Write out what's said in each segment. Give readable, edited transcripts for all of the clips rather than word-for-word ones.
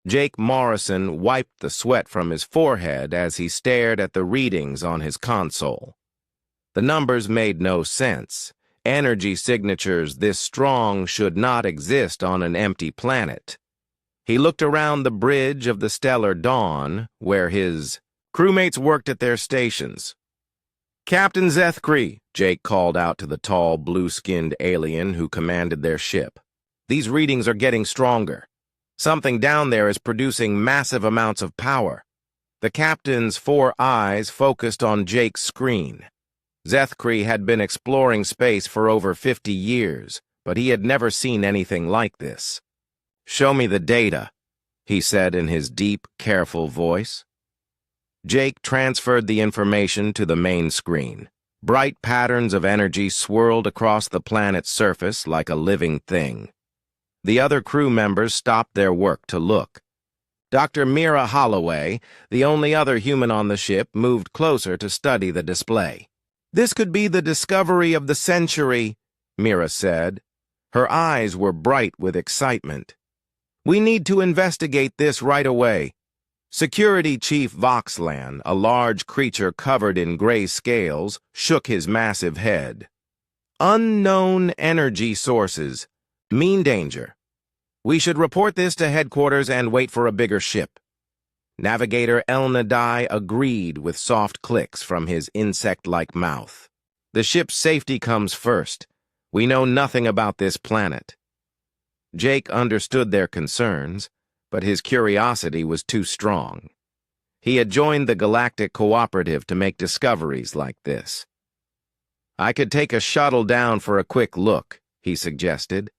Jake Morrison wiped the sweat from his forehead as he stared at the readings on his console. The numbers made no sense. Energy signatures this strong should not exist on an empty planet. He looked around the bridge of the stellar dawn, where his crewmates worked at their stations. "Captain Zethkree," Jake called out to the tall, blue-skinned alien who commanded their ship. "These readings are getting stronger. Something down there is producing massive amounts of power." The captain's 4 eyes focused on Jake's screen. Zethkree had been exploring space for over 50 years, but he had never seen anything like this. "Show me the data," he said in his deep, careful voice. Jake transferred the information to the main screen. Bright patterns of energy swirled across the planet's surface like a living thing. The other crew members stopped their work to look. Dr. Mira Holloway, the only other human on the ship, moved closer to study the display. "This could be the discovery of the century," Mira said. Her eyes were bright with excitement. "We need to investigate this right away." Security Chief Voxlan, a large creature covered in gray scales, shook his massive head. "Unknown energy sources. Mean danger. We should report this to headquarters and wait for a bigger ship." Navigator Elnadai agreed with soft clicks from his insect-like mouth. "The ship's safety comes first. We know nothing about this planet." Jake understood their concerns, but his curiosity was too strong. He had joined the Galactic Cooperative to make discoveries like this. "I could take a shuttle down for a quick look," he suggested.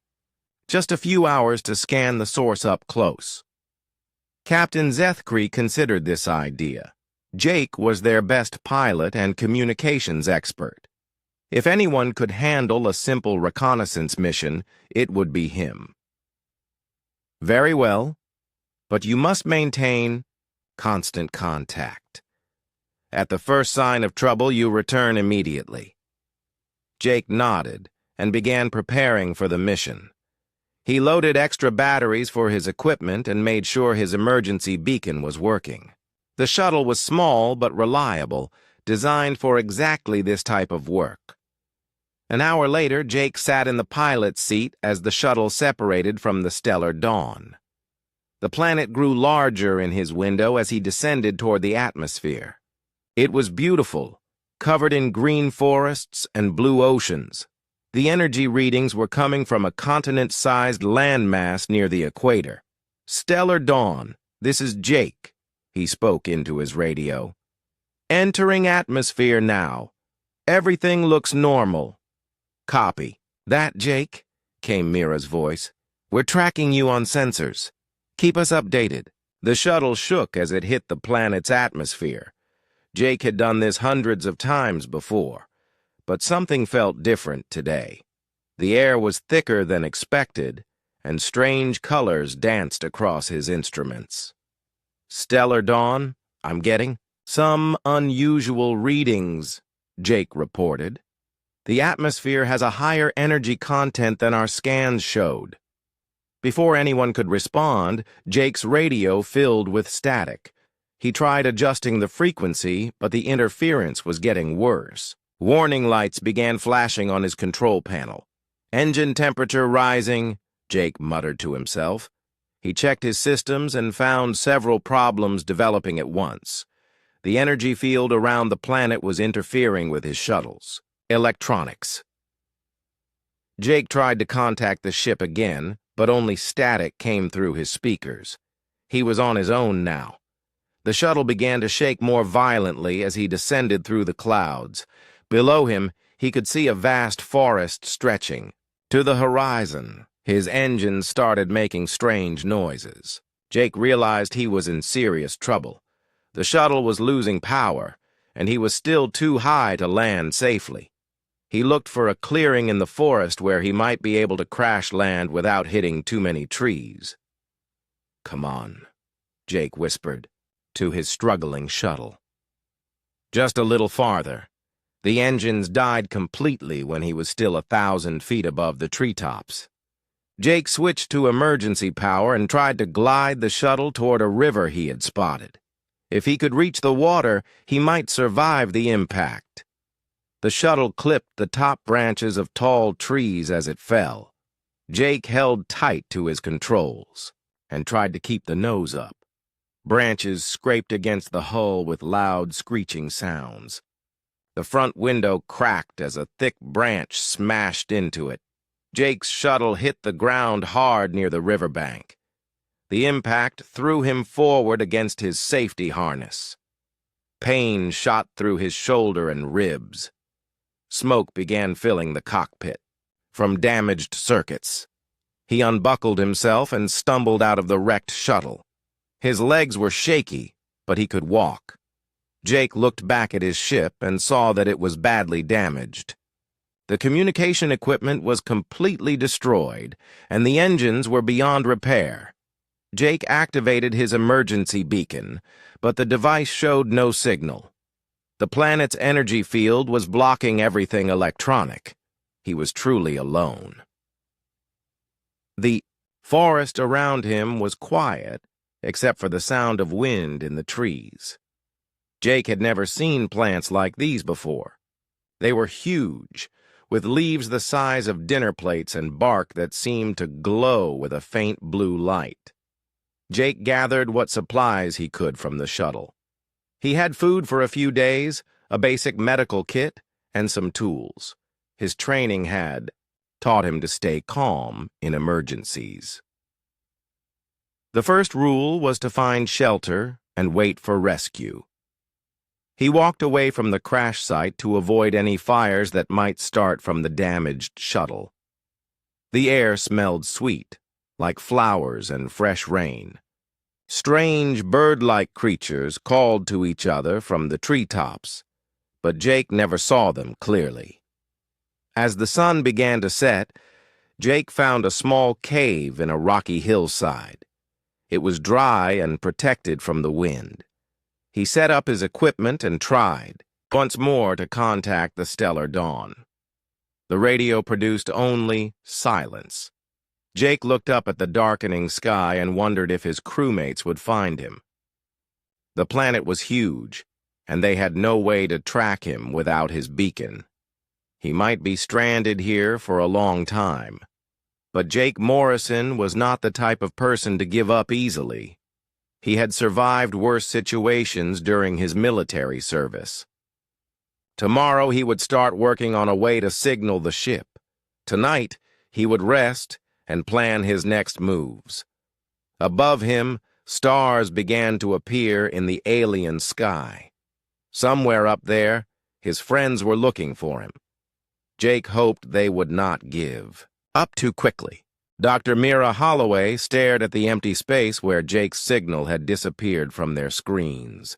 "Just a few hours to scan the source up close." Captain Zethkree considered this idea. Jake was their best pilot and communications expert. If anyone could handle a simple reconnaissance mission, it would be him. "Very well, but you must maintain constant contact. At the first sign of trouble, you return immediately." Jake nodded and began preparing for the mission. He loaded extra batteries for his equipment and made sure his emergency beacon was working. The shuttle was small but reliable, designed for exactly this type of work. An hour later, Jake sat in the pilot's seat as the shuttle separated from the stellar dawn. The planet grew larger in his window as he descended toward the atmosphere. It was beautiful, covered in green forests and blue oceans. The energy readings were coming from a continent-sized landmass near the equator. "Stellar Dawn, this is Jake," he spoke into his radio. "Entering atmosphere now. Everything looks normal." "Copy. That, Jake," came Mira's voice. "We're tracking you on sensors. Keep us updated." The shuttle shook as it hit the planet's atmosphere. Jake had done this hundreds of times before. But something felt different today. The air was thicker than expected, and strange colors danced across his instruments. "Stellar Dawn, I'm getting some unusual readings," Jake reported. "The atmosphere has a higher energy content than our scans showed." Before anyone could respond, Jake's radio filled with static. He tried adjusting the frequency, but the interference was getting worse. Warning lights began flashing on his control panel. "Engine temperature rising," Jake muttered to himself. He checked his systems and found several problems developing at once. The energy field around the planet was interfering with his shuttles. Electronics. Jake tried to contact the ship again, but only static came through his speakers. He was on his own now. The shuttle began to shake more violently as he descended through the clouds. Below him, he could see a vast forest stretching. To the horizon, his engines started making strange noises. Jake realized he was in serious trouble. The shuttle was losing power, and he was still too high to land safely. He looked for a clearing in the forest where he might be able to crash land without hitting too many trees. "Come on," Jake whispered to his struggling shuttle. Just a little farther. The engines died completely when he was still 1,000 feet above the treetops. Jake switched to emergency power and tried to glide the shuttle toward a river he had spotted. If he could reach the water, he might survive the impact. The shuttle clipped the top branches of tall trees as it fell. Jake held tight to his controls and tried to keep the nose up. Branches scraped against the hull with loud, screeching sounds. The front window cracked as a thick branch smashed into it. Jake's shuttle hit the ground hard near the riverbank. The impact threw him forward against his safety harness. Pain shot through his shoulder and ribs. Smoke began filling the cockpit from damaged circuits. He unbuckled himself and stumbled out of the wrecked shuttle. His legs were shaky, but he could walk. Jake looked back at his ship and saw that it was badly damaged. The communication equipment was completely destroyed, and the engines were beyond repair. Jake activated his emergency beacon, but the device showed no signal. The planet's energy field was blocking everything electronic. He was truly alone. The forest around him was quiet, except for the sound of wind in the trees. Jake had never seen plants like these before. They were huge, with leaves the size of dinner plates and bark that seemed to glow with a faint blue light. Jake gathered what supplies he could from the shuttle. He had food for a few days, a basic medical kit, and some tools. His training had taught him to stay calm in emergencies. The first rule was to find shelter and wait for rescue. He walked away from the crash site to avoid any fires that might start from the damaged shuttle. The air smelled sweet, like flowers and fresh rain. Strange bird-like creatures called to each other from the treetops, but Jake never saw them clearly. As the sun began to set, Jake found a small cave in a rocky hillside. It was dry and protected from the wind. He set up his equipment and tried, once more, to contact the stellar dawn. The radio produced only silence. Jake looked up at the darkening sky and wondered if his crewmates would find him. The planet was huge, and they had no way to track him without his beacon. He might be stranded here for a long time. But Jake Morrison was not the type of person to give up easily. He had survived worse situations during his military service. Tomorrow he would start working on a way to signal the ship. Tonight he would rest and plan his next moves. Above him, stars began to appear in the alien sky. Somewhere up there, his friends were looking for him. Jake hoped they would not give up too quickly. Dr. Mira Holloway stared at the empty space where Jake's signal had disappeared from their screens.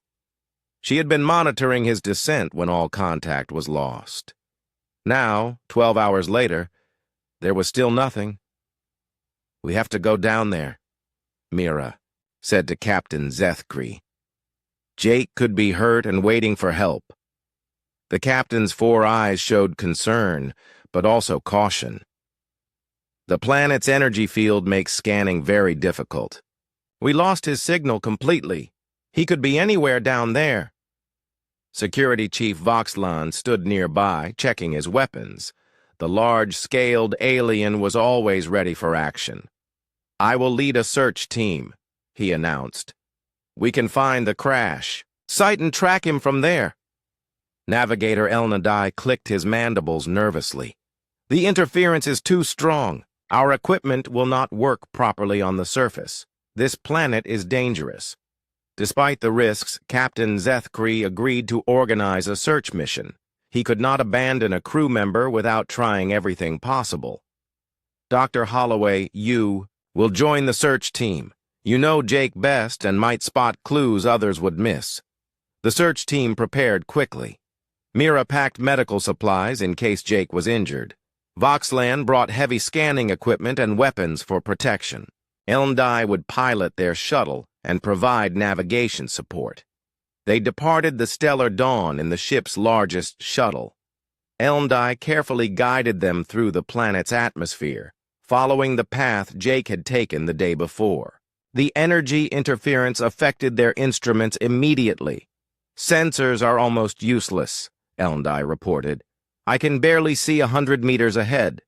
She had been monitoring his descent when all contact was lost. Now, 12 hours later, there was still nothing. "We have to go down there," Mira said to Captain Zethkri. Jake could be hurt and waiting for help. The captain's 4 eyes showed concern, but also caution. "The planet's energy field makes scanning very difficult. We lost his signal completely. He could be anywhere down there." Security Chief Voxlan stood nearby, checking his weapons. The large-scaled alien was always ready for action. "I will lead a search team," he announced. "We can find the crash. Sight and track him from there." Navigator Elnadai clicked his mandibles nervously. "The interference is too strong. Our equipment will not work properly on the surface. This planet is dangerous." Despite the risks, Captain Zethkri agreed to organize a search mission. He could not abandon a crew member without trying everything possible. "Dr. Holloway, you will join the search team. You know Jake best and might spot clues others would miss." The search team prepared quickly. Mira packed medical supplies in case Jake was injured. Voxlan brought heavy scanning equipment and weapons for protection. Elndai would pilot their shuttle and provide navigation support. They departed the stellar dawn in the ship's largest shuttle. Elndai carefully guided them through the planet's atmosphere, following the path Jake had taken the day before. The energy interference affected their instruments immediately. "Sensors are almost useless," Elendai reported. "I can barely see 100 meters ahead."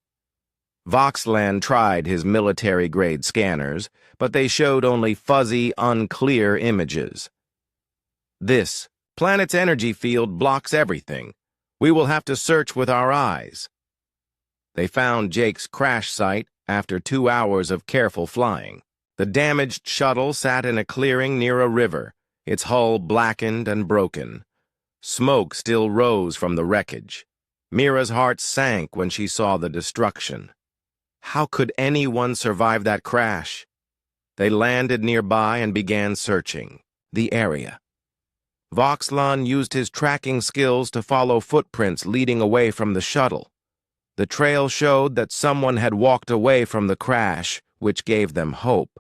Voxland tried his military-grade scanners, but they showed only fuzzy, unclear images. "This planet's energy field blocks everything. We will have to search with our eyes." They found Jake's crash site after 2 hours of careful flying. The damaged shuttle sat in a clearing near a river, its hull blackened and broken. Smoke still rose from the wreckage. Mira's heart sank when she saw the destruction. How could anyone survive that crash? They landed nearby and began searching the area. Voxland used his tracking skills to follow footprints leading away from the shuttle. The trail showed that someone had walked away from the crash, which gave them hope.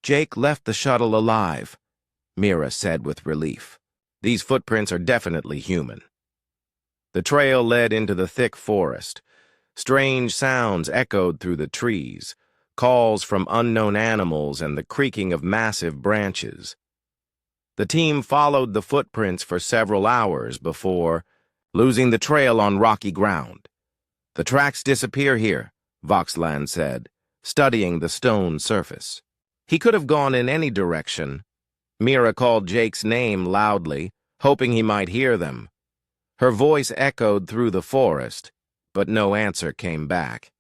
"Jake left the shuttle alive," Mira said with relief. "These footprints are definitely human." The trail led into the thick forest. Strange sounds echoed through the trees, calls from unknown animals and the creaking of massive branches. The team followed the footprints for several hours before losing the trail on rocky ground. "The tracks disappear here," Voxland said, studying the stone surface. He could have gone in any direction. Mira called Jake's name loudly, hoping he might hear them. Her voice echoed through the forest, but no answer came back.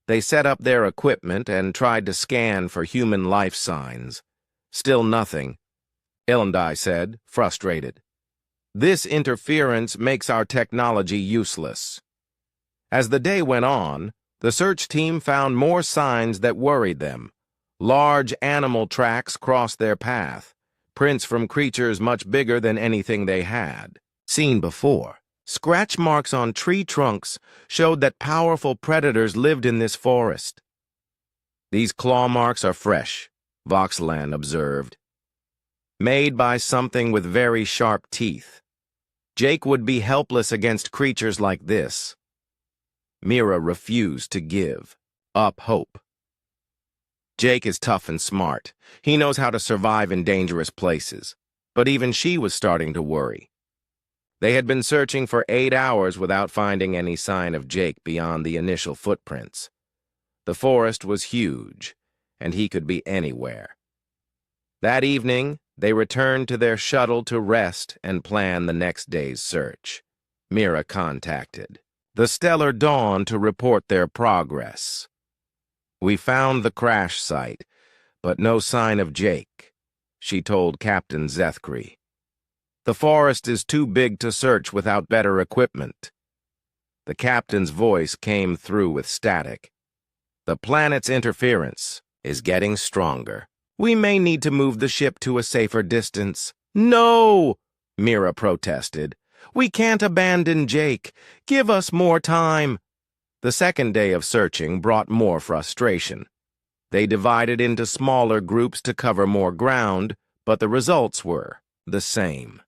They set up their equipment and tried to scan for human life signs. Still nothing. Elendai said, frustrated. "This interference makes our technology useless." As the day went on, the search team found more signs that worried them. Large animal tracks crossed their path, prints from creatures much bigger than anything they had seen before. Scratch marks on tree trunks showed that powerful predators lived in this forest. "These claw marks are fresh," Voxland observed. "Made by something with very sharp teeth. Jake would be helpless against creatures like this." Mira refused to give up hope. "Jake is tough and smart. He knows how to survive in dangerous places." But even she was starting to worry. They had been searching for 8 hours without finding any sign of Jake beyond the initial footprints. The forest was huge, and he could be anywhere. That evening, they returned to their shuttle to rest and plan the next day's search. Mira contacted the Stellar Dawn to report their progress. "We found the crash site, but no sign of Jake," she told Captain Zethkri. "The forest is too big to search without better equipment." The captain's voice came through with static. "The planet's interference is getting stronger. We may need to move the ship to a safer distance." "No!" Mira protested. "We can't abandon Jake. Give us more time." The second day of searching brought more frustration. They divided into smaller groups to cover more ground, but the results were the same.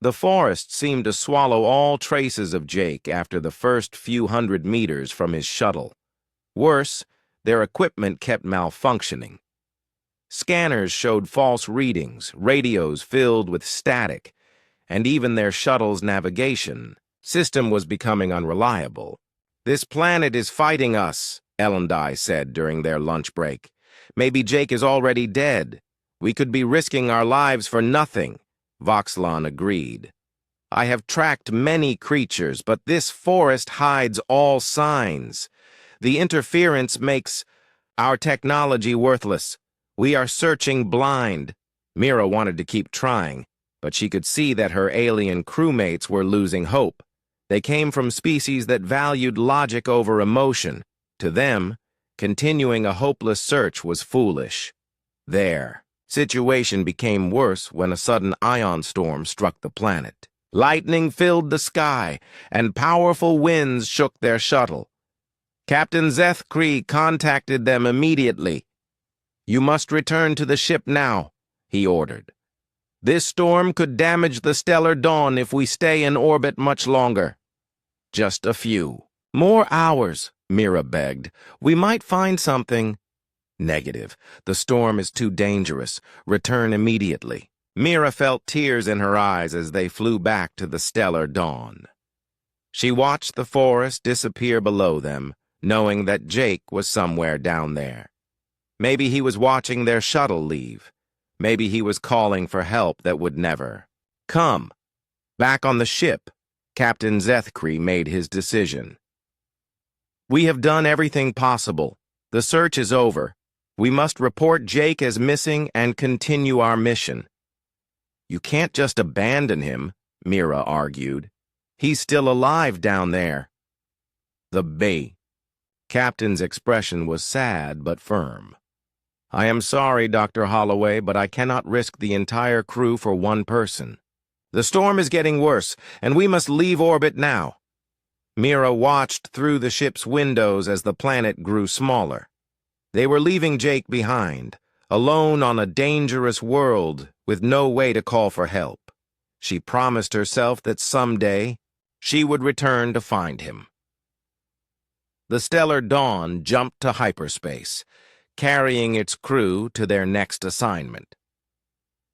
The forest seemed to swallow all traces of Jake after the first few hundred meters from his shuttle. Worse, their equipment kept malfunctioning. Scanners showed false readings, radios filled with static, and even their shuttle's navigation system was becoming unreliable. "This planet is fighting us," Elendai said during their lunch break. "Maybe Jake is already dead. We could be risking our lives for nothing." Voxland agreed. "I have tracked many creatures, but this forest hides all signs. The interference makes our technology worthless. We are searching blind." Mira wanted to keep trying, but she could see that her alien crewmates were losing hope. They came from species that valued logic over emotion. To them, continuing a hopeless search was foolish. Their situation became worse when a sudden ion storm struck the planet. Lightning filled the sky, and powerful winds shook their shuttle. Captain Zethkri contacted them immediately. "You must return to the ship now," he ordered. "This storm could damage the Stellar Dawn if we stay in orbit much longer." "Just a few more hours," Mira begged. "We might find something." "Negative. The storm is too dangerous. Return immediately." Mira felt tears in her eyes as they flew back to the stellar dawn. She watched the forest disappear below them, knowing that Jake was somewhere down there. Maybe he was watching their shuttle leave. Maybe he was calling for help that would never come. Back on the ship, Captain Zethkri made his decision. "We have done everything possible. The search is over. We must report Jake as missing and continue our mission." "You can't just abandon him," Mira argued. "He's still alive down there." "The bait." Captain's expression was sad but firm. "I am sorry, Dr. Holloway, but I cannot risk the entire crew for one person. The storm is getting worse, and we must leave orbit now." Mira watched through the ship's windows as the planet grew smaller. They were leaving Jake behind, alone on a dangerous world with no way to call for help. She promised herself that someday she would return to find him. The stellar dawn jumped to hyperspace, carrying its crew to their next assignment.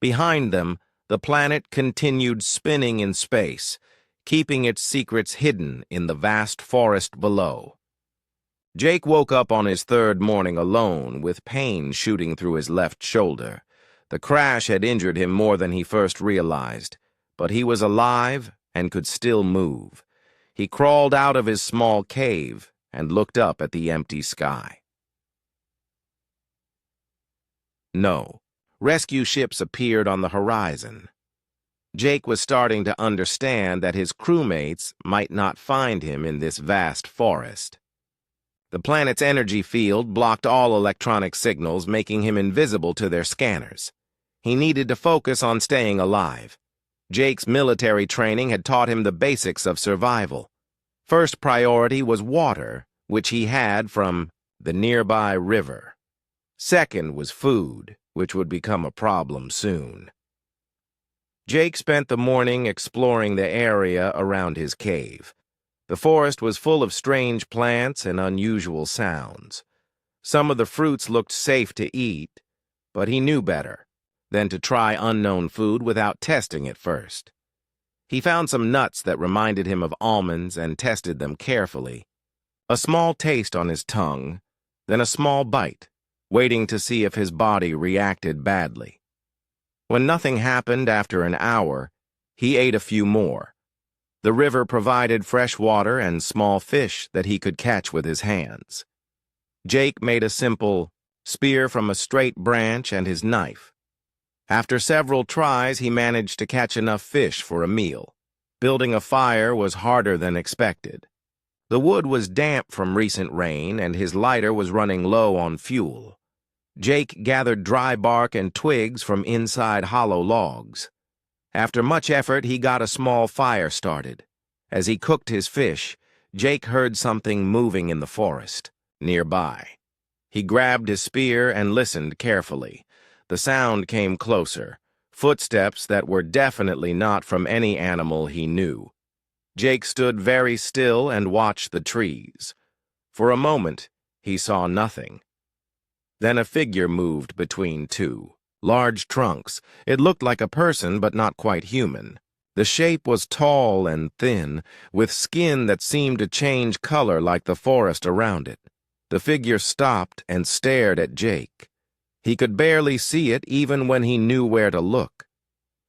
Behind them, the planet continued spinning in space, keeping its secrets hidden in the vast forest below. Jake woke up on his third morning alone, with pain shooting through his left shoulder. The crash had injured him more than he first realized, but he was alive and could still move. He crawled out of his small cave and looked up at the empty sky. No, rescue ships appeared on the horizon. Jake was starting to understand that his crewmates might not find him in this vast forest. The planet's energy field blocked all electronic signals, making him invisible to their scanners. He needed to focus on staying alive. Jake's military training had taught him the basics of survival. First priority was water, which he had from the nearby river. Second was food, which would become a problem soon. Jake spent the morning exploring the area around his cave. The forest was full of strange plants and unusual sounds. Some of the fruits looked safe to eat, but he knew better than to try unknown food without testing it first. He found some nuts that reminded him of almonds and tested them carefully. A small taste on his tongue, then a small bite, waiting to see if his body reacted badly. When nothing happened after an hour, he ate a few more. The river provided fresh water and small fish that he could catch with his hands. Jake made a simple spear from a straight branch and his knife. After several tries, he managed to catch enough fish for a meal. Building a fire was harder than expected. The wood was damp from recent rain, and his lighter was running low on fuel. Jake gathered dry bark and twigs from inside hollow logs. After much effort, he got a small fire started. As he cooked his fish, Jake heard something moving in the forest nearby. He grabbed his spear and listened carefully. The sound came closer, footsteps that were definitely not from any animal he knew. Jake stood very still and watched the trees. For a moment, he saw nothing. Then a figure moved between two large trunks. It looked like a person, but not quite human. The shape was tall and thin, with skin that seemed to change color like the forest around it. The figure stopped and stared at Jake. He could barely see it even when he knew where to look.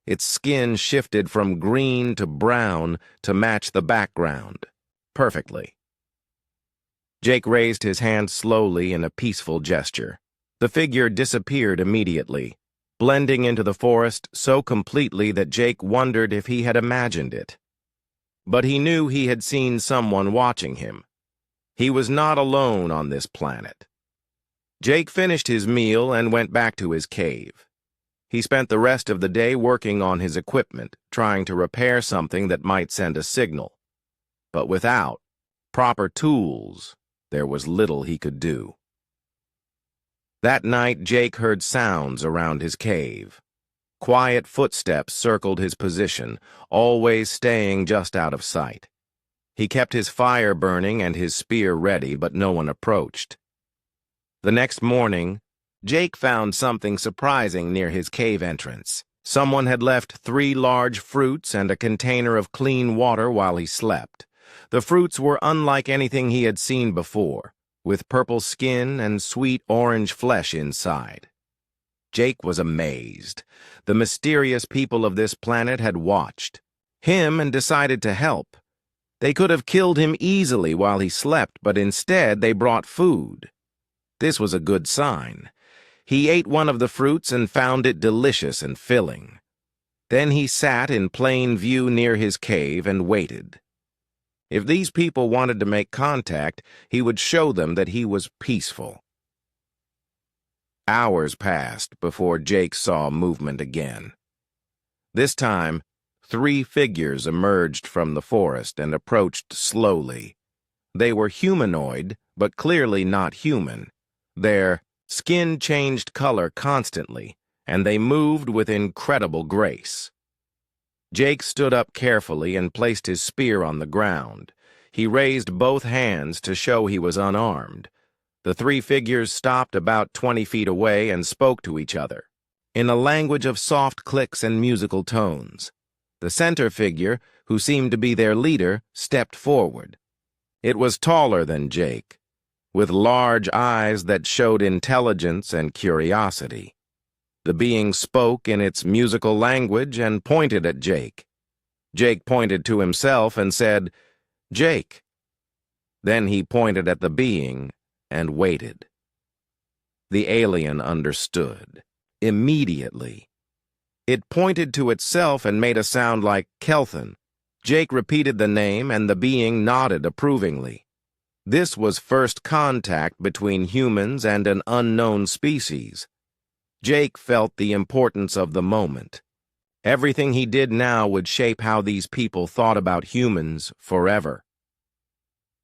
Its skin shifted from green to brown to match the background perfectly. Jake raised his hand slowly in a peaceful gesture. The figure disappeared immediately, blending into the forest so completely that Jake wondered if he had imagined it. But he knew he had seen someone watching him. He was not alone on this planet. Jake finished his meal and went back to his cave. He spent the rest of the day working on his equipment, trying to repair something that might send a signal. But without proper tools, there was little he could do. That night, Jake heard sounds around his cave. Quiet footsteps circled his position, always staying just out of sight. He kept his fire burning and his spear ready, but no one approached. The next morning, Jake found something surprising near his cave entrance. Someone had left 3 large fruits and a container of clean water while he slept. The fruits were unlike anything he had seen before, with purple skin and sweet orange flesh inside. Jake was amazed. The mysterious people of this planet had watched him and decided to help. They could have killed him easily while he slept, but instead they brought food. This was a good sign. He ate one of the fruits and found it delicious and filling. Then he sat in plain view near his cave and waited. If these people wanted to make contact, he would show them that he was peaceful. Hours passed before Jake saw movement again. This time, 3 figures emerged from the forest and approached slowly. They were humanoid, but clearly not human. Their skin changed color constantly, and they moved with incredible grace. Jake stood up carefully and placed his spear on the ground. He raised both hands to show he was unarmed. The 3 figures stopped about 20 feet away and spoke to each other, in a language of soft clicks and musical tones. The center figure, who seemed to be their leader, stepped forward. It was taller than Jake, with large eyes that showed intelligence and curiosity. The being spoke in its musical language and pointed at Jake. Jake pointed to himself and said, "Jake." Then he pointed at the being and waited. The alien understood. Immediately. It pointed to itself and made a sound like Kelthan. Jake repeated the name and the being nodded approvingly. This was first contact between humans and an unknown species. Jake felt the importance of the moment. Everything he did now would shape how these people thought about humans forever.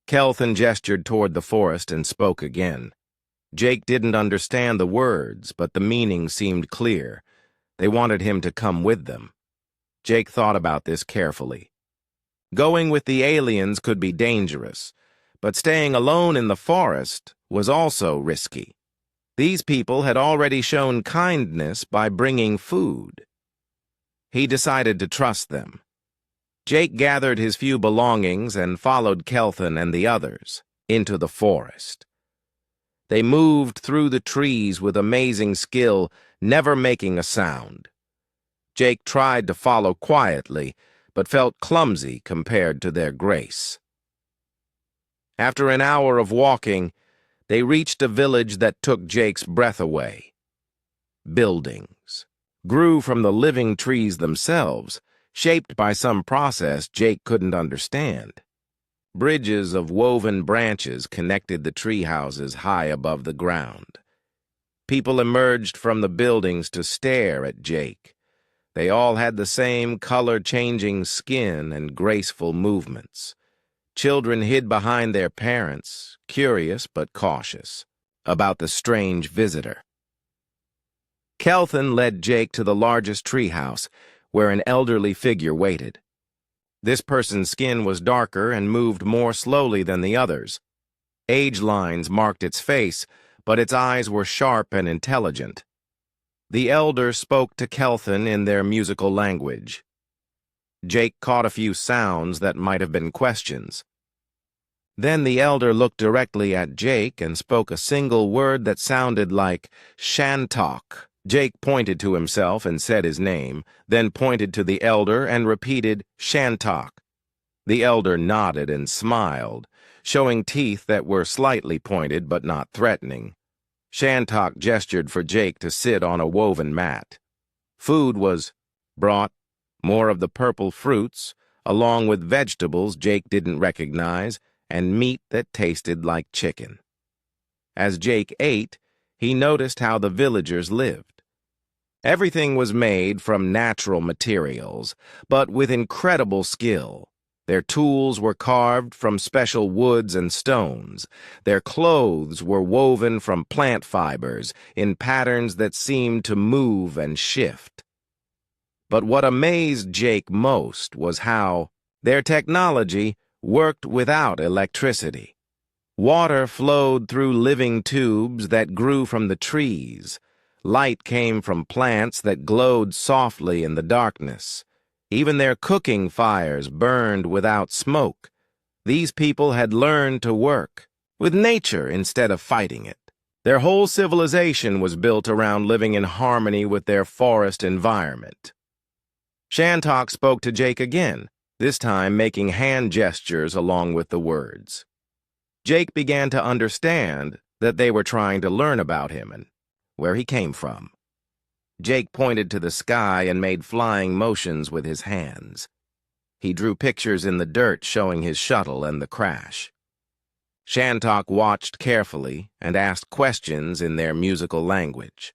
Kelthan gestured toward the forest and spoke again. Jake didn't understand the words, but the meaning seemed clear. They wanted him to come with them. Jake thought about this carefully. Going with the aliens could be dangerous, but staying alone in the forest was also risky. These people had already shown kindness by bringing food. He decided to trust them. Jake gathered his few belongings and followed Kelthan and the others into the forest. They moved through the trees with amazing skill, never making a sound. Jake tried to follow quietly, but felt clumsy compared to their grace. After an hour of walking, they reached a village that took Jake's breath away. Buildings grew from the living trees themselves, shaped by some process Jake couldn't understand. Bridges of woven branches connected the tree houses high above the ground. People emerged from the buildings to stare at Jake. They all had the same color-changing skin and graceful movements. Children hid behind their parents, curious but cautious, about the strange visitor. Kelthan led Jake to the largest treehouse, where an elderly figure waited. This person's skin was darker and moved more slowly than the others. Age lines marked its face, but its eyes were sharp and intelligent. The elder spoke to Kelthan in their musical language. Jake caught a few sounds that might have been questions. Then the elder looked directly at Jake and spoke a single word that sounded like Shantok. Jake pointed to himself and said his name, then pointed to the elder and repeated Shantok. The elder nodded and smiled, showing teeth that were slightly pointed but not threatening. Shantok gestured for Jake to sit on a woven mat. Food was brought, more of the purple fruits, along with vegetables Jake didn't recognize, and meat that tasted like chicken. As Jake ate, he noticed how the villagers lived. Everything was made from natural materials, but with incredible skill. Their tools were carved from special woods and stones. Their clothes were woven from plant fibers in patterns that seemed to move and shift. But what amazed Jake most was how their technology worked without electricity. Water flowed through living tubes that grew from the trees. Light came from plants that glowed softly in the darkness. Even their cooking fires burned without smoke. These people had learned to work with nature instead of fighting it. Their whole civilization was built around living in harmony with their forest environment. Shantok spoke to Jake again, this time making hand gestures along with the words. Jake began to understand that they were trying to learn about him and where he came from. Jake pointed to the sky and made flying motions with his hands. He drew pictures in the dirt showing his shuttle and the crash. Shantok watched carefully and asked questions in their musical language.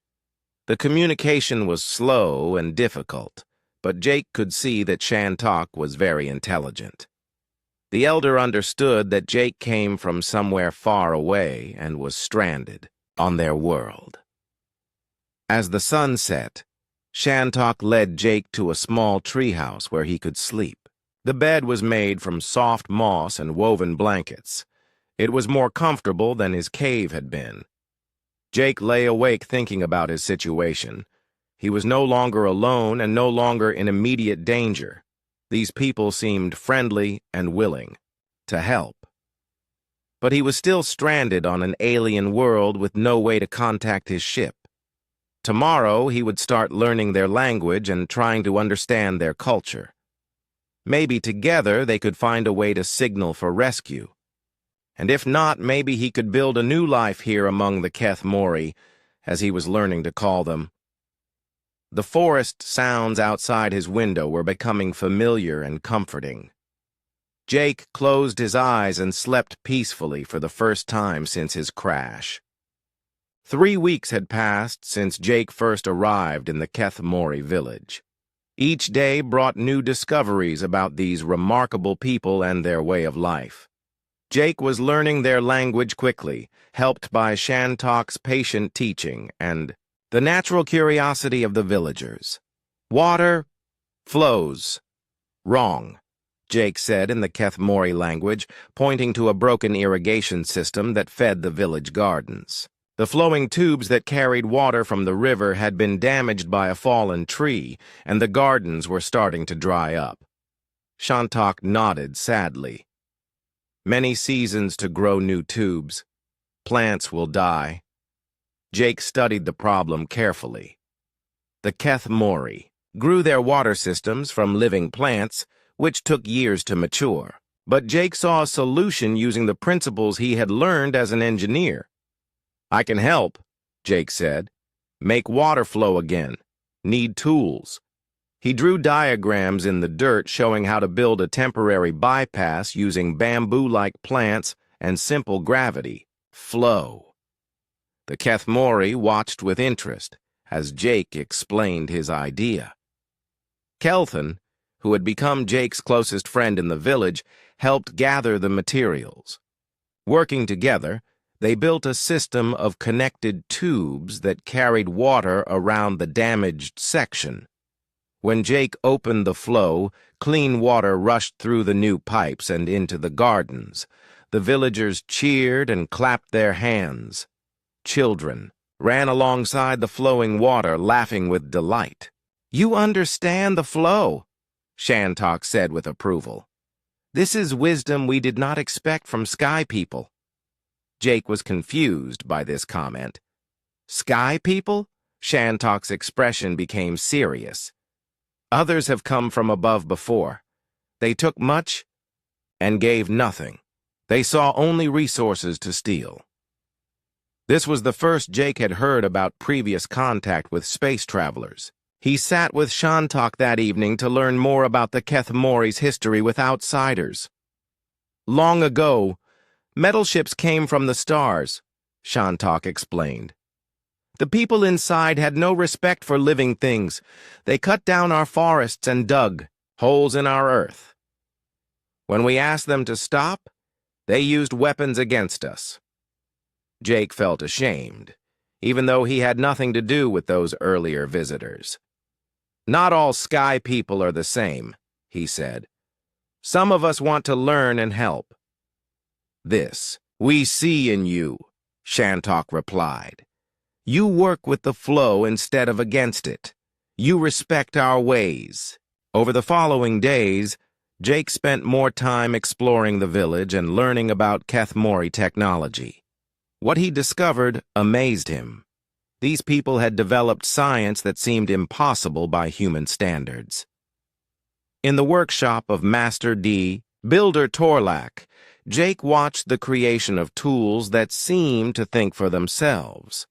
The communication was slow and difficult, but Jake could see that Shantok was very intelligent. The elder understood that Jake came from somewhere far away and was stranded on their world. As the sun set, Shantok led Jake to a small treehouse where he could sleep. The bed was made from soft moss and woven blankets. It was more comfortable than his cave had been. Jake lay awake thinking about his situation. He was no longer alone and no longer in immediate danger. These people seemed friendly and willing to help. But he was still stranded on an alien world with no way to contact his ship. Tomorrow he would start learning their language and trying to understand their culture. Maybe together they could find a way to signal for rescue. And if not, maybe he could build a new life here among the Keth Mori, as he was learning to call them. The forest sounds outside his window were becoming familiar and comforting. Jake closed his eyes and slept peacefully for the first time since his crash. 3 weeks had passed since Jake first arrived in the Keth Mori village. Each day brought new discoveries about these remarkable people and their way of life. Jake was learning their language quickly, helped by Shantok's patient teaching and the natural curiosity of the villagers. Water flows. Wrong, Jake said in the Keth Mori language, pointing to a broken irrigation system that fed the village gardens. The flowing tubes that carried water from the river had been damaged by a fallen tree, and the gardens were starting to dry up. Shantok nodded sadly. Many seasons to grow new tubes. Plants will die. Jake studied the problem carefully. The Keth Mori grew their water systems from living plants, which took years to mature. But Jake saw a solution using the principles he had learned as an engineer. I can help, Jake said. Make water flow again. Need tools. He drew diagrams in the dirt showing how to build a temporary bypass using bamboo-like plants and simple gravity. Flow. The Keth Mori watched with interest as Jake explained his idea. Kelthan, who had become Jake's closest friend in the village, helped gather the materials. Working together, they built a system of connected tubes that carried water around the damaged section. When Jake opened the flow, clean water rushed through the new pipes and into the gardens. The villagers cheered and clapped their hands. Children ran alongside the flowing water, laughing with delight. You understand the flow, Shantok said with approval. This is wisdom we did not expect from sky people. Jake was confused by this comment. Sky people? Shantok's expression became serious. Others have come from above before. They took much and gave nothing. They saw only resources to steal. This was the first Jake had heard about previous contact with space travelers. He sat with Shantok that evening to learn more about the Keth Mori's history with outsiders. Long ago, metal ships came from the stars, Shantok explained. The people inside had no respect for living things. They cut down our forests and dug holes in our earth. When we asked them to stop, they used weapons against us. Jake felt ashamed, even though he had nothing to do with those earlier visitors. Not all sky people are the same, he said. Some of us want to learn and help. This we see in you, Shantok replied. You work with the flow instead of against it. You respect our ways. Over the following days, Jake spent more time exploring the village and learning about Kethmori technology. What he discovered amazed him. These people had developed science that seemed impossible by human standards. In the workshop of Master D, Builder Torlak, Jake watched the creation of tools that seemed to think for themselves.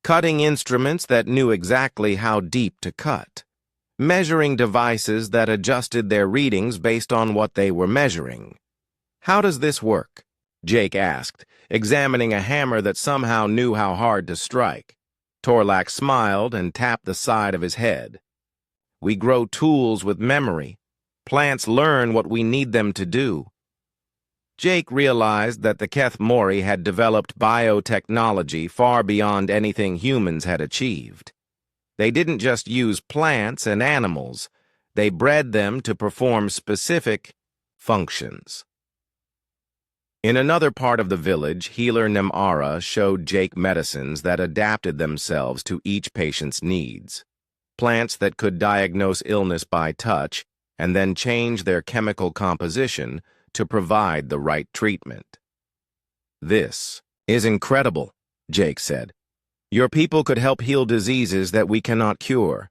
Cutting instruments that knew exactly how deep to cut. Measuring devices that adjusted their readings based on what they were measuring. How does this work? Jake asked, examining a hammer that somehow knew how hard to strike. Torlak smiled and tapped the side of his head. We grow tools with memory. Plants learn what we need them to do. Jake realized that the Kethmori had developed biotechnology far beyond anything humans had achieved. They didn't just use plants and animals. They bred them to perform specific functions. In another part of the village, healer Nemara showed Jake medicines that adapted themselves to each patient's needs. Plants that could diagnose illness by touch and then change their chemical composition to provide the right treatment. This is incredible, Jake said. Your people could help heal diseases that we cannot cure.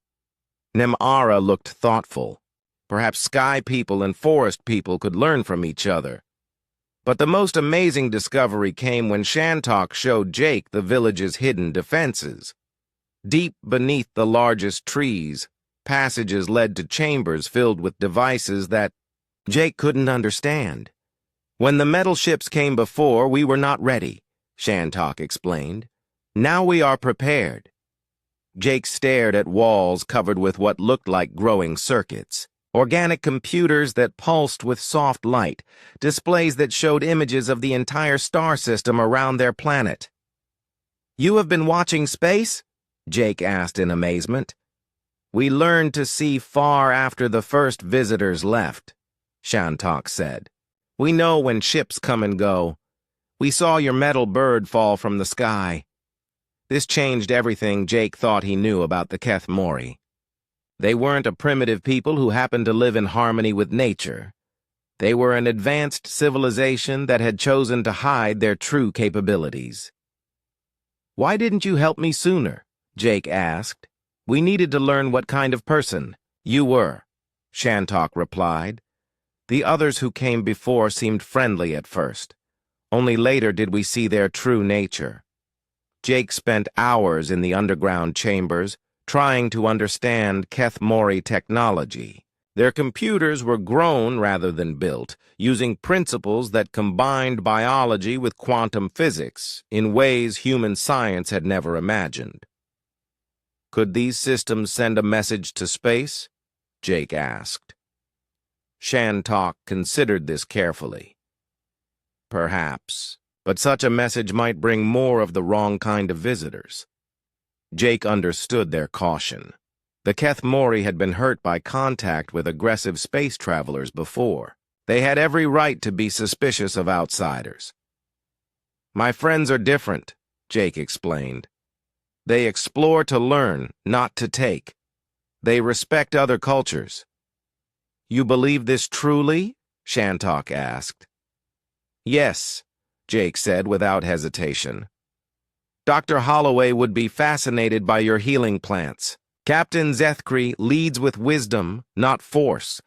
Nemara looked thoughtful. Perhaps sky people and forest people could learn from each other. But the most amazing discovery came when Shantok showed Jake the village's hidden defenses. Deep beneath the largest trees, passages led to chambers filled with devices that Jake couldn't understand. When the metal ships came before, we were not ready, Shantok explained. Now we are prepared. Jake stared at walls covered with what looked like growing circuits. Organic computers that pulsed with soft light, displays that showed images of the entire star system around their planet. You have been watching space? Jake asked in amazement. We learned to see far after the first visitors left, Shantok said. We know when ships come and go. We saw your metal bird fall from the sky. This changed everything Jake thought he knew about the Kethmori. They weren't a primitive people who happened to live in harmony with nature. They were an advanced civilization that had chosen to hide their true capabilities. Why didn't you help me sooner? Jake asked. We needed to learn what kind of person you were, Shantok replied. The others who came before seemed friendly at first. Only later did we see their true nature. Jake spent hours in the underground chambers, trying to understand Kethmori technology. Their computers were grown rather than built, using principles that combined biology with quantum physics in ways human science had never imagined. Could these systems send a message to space? Jake asked. Shantok considered this carefully. Perhaps, but such a message might bring more of the wrong kind of visitors. Jake understood their caution. The Kethmori had been hurt by contact with aggressive space travelers before. They had every right to be suspicious of outsiders. My friends are different, Jake explained. They explore to learn, not to take. They respect other cultures. You believe this truly? Shantok asked. Yes, Jake said without hesitation. Dr. Holloway would be fascinated by your healing plants. Captain Zethkri leads with wisdom, not force.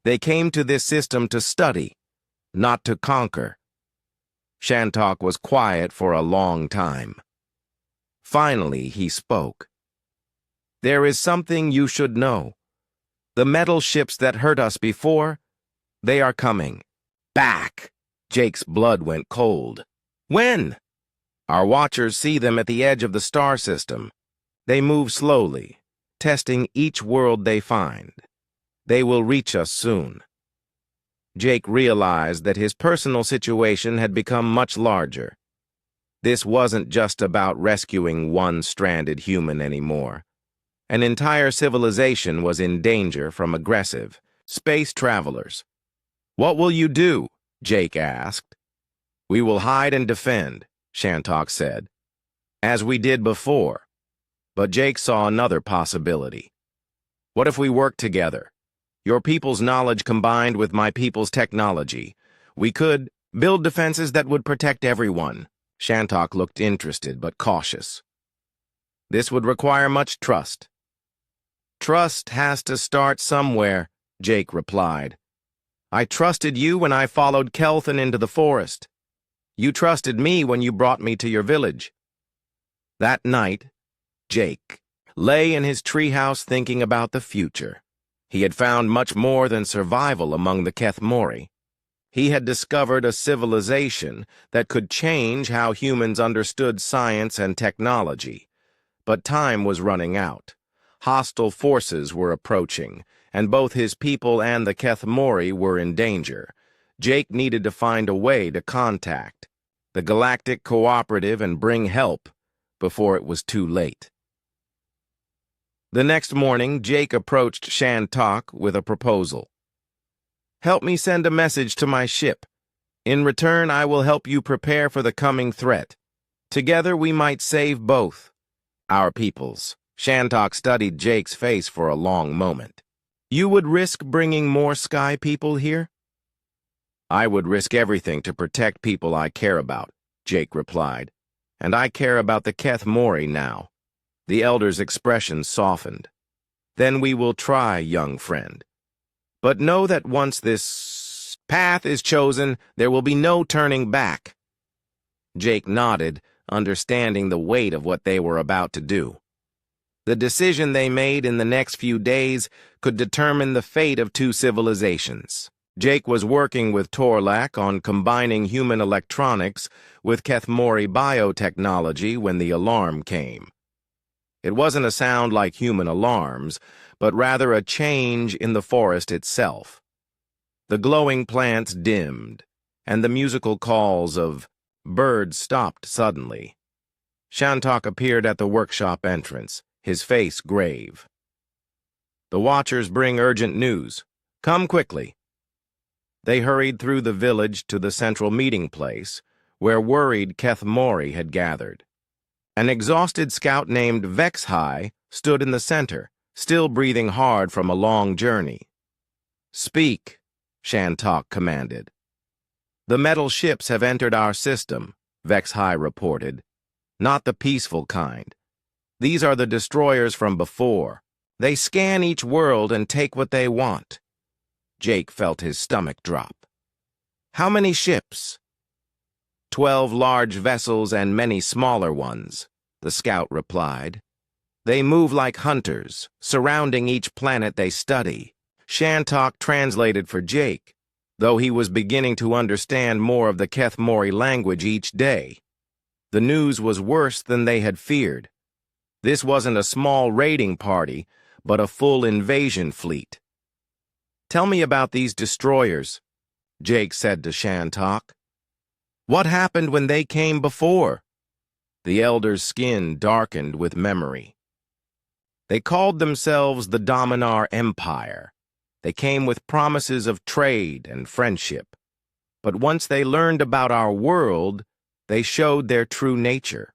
They came to this system to study, not to conquer. Shantok was quiet for a long time. Finally, he spoke. There is something you should know. The metal ships that hurt us before, they are coming. Back! Jake's blood went cold. When? Our watchers see them at the edge of the star system. They move slowly, testing each world they find. They will reach us soon. Jake realized that his personal situation had become much larger. This wasn't just about rescuing one stranded human anymore. An entire civilization was in danger from aggressive space travelers. "What will you do?" Jake asked. "We will hide and defend," Shantok said, "as we did before." But Jake saw another possibility. "What if we work together? Your people's knowledge combined with my people's technology. We could build defenses that would protect everyone." Shantok looked interested but cautious. "This would require much trust." "Trust has to start somewhere," Jake replied. "I trusted you when I followed Kelthan into the forest. You trusted me when you brought me to your village." That night, Jake lay in his treehouse thinking about the future. He had found much more than survival among the Kethmori. He had discovered a civilization that could change how humans understood science and technology. But time was running out. Hostile forces were approaching, and both his people and the Kethmori were in danger. Jake needed to find a way to contact the Galactic Cooperative and bring help before it was too late. The next morning, Jake approached Shantok with a proposal. "Help me send a message to my ship. In return, I will help you prepare for the coming threat. Together, we might save both our peoples." Shantok studied Jake's face for a long moment. "You would risk bringing more sky people here?" "I would risk everything to protect people I care about," Jake replied. "And I care about the Kethmori now." The elder's expression softened. "Then we will try, young friend. But know that once this path is chosen, there will be no turning back." Jake nodded, understanding the weight of what they were about to do. The decision they made in the next few days could determine the fate of two civilizations. Jake was working with Torlak on combining human electronics with Kethmori biotechnology when the alarm came. It wasn't a sound like human alarms, but rather a change in the forest itself. The glowing plants dimmed, and the musical calls of birds stopped suddenly. Shantok appeared at the workshop entrance, his face grave. "The Watchers bring urgent news. Come quickly." They hurried through the village to the central meeting place, where worried Kethmori had gathered. An exhausted scout named Vexhai stood in the center, still breathing hard from a long journey. "Speak," Shantok commanded. "The metal ships have entered our system," Vexhai reported. "Not the peaceful kind. These are the destroyers from before. They scan each world and take what they want." Jake felt his stomach drop. "How many ships?" 12 large vessels and many smaller ones," the scout replied. "They move like hunters, surrounding each planet they study." Shantok translated for Jake, though he was beginning to understand more of the Kethmori language each day. The news was worse than they had feared. This wasn't a small raiding party, but a full invasion fleet. "Tell me about these destroyers," Jake said to Shantok. "What happened when they came before?" The elder's skin darkened with memory. "They called themselves the Dominar Empire. They came with promises of trade and friendship. But once they learned about our world, they showed their true nature."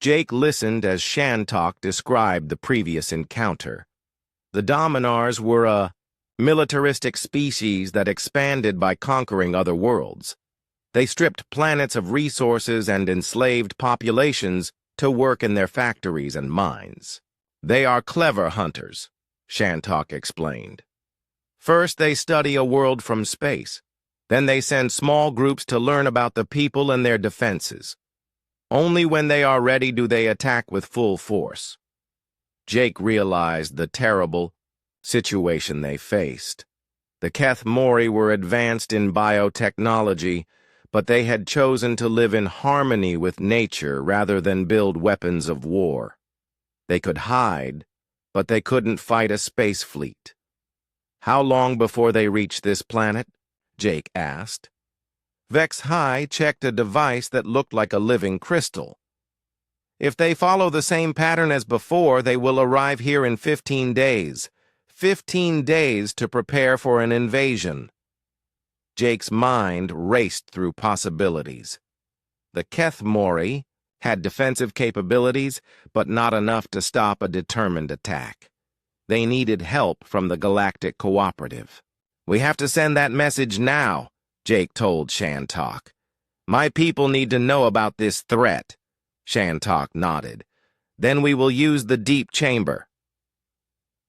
Jake listened as Shantok described the previous encounter. The Dominars were a militaristic species that expanded by conquering other worlds. They stripped planets of resources and enslaved populations to work in their factories and mines. "They are clever hunters," Shantok explained. "First, they study a world from space. Then they send small groups to learn about the people and their defenses. Only when they are ready do they attack with full force." Jake realized the terrible situation they faced. The Kethmori were advanced in biotechnology, but they had chosen to live in harmony with nature rather than build weapons of war. They could hide, but they couldn't fight a space fleet. "How long before they reach this planet?" Jake asked. Vexhai checked a device that looked like a living crystal. "If they follow the same pattern as before, they will arrive here in 15 days. 15 days to prepare for an invasion." Jake's mind raced through possibilities. The Keth Mori had defensive capabilities, but not enough to stop a determined attack. They needed help from the Galactic Cooperative. "We have to send that message now," Jake told Shantok. "My people need to know about this threat." Shantok nodded. "Then we will use the deep chamber."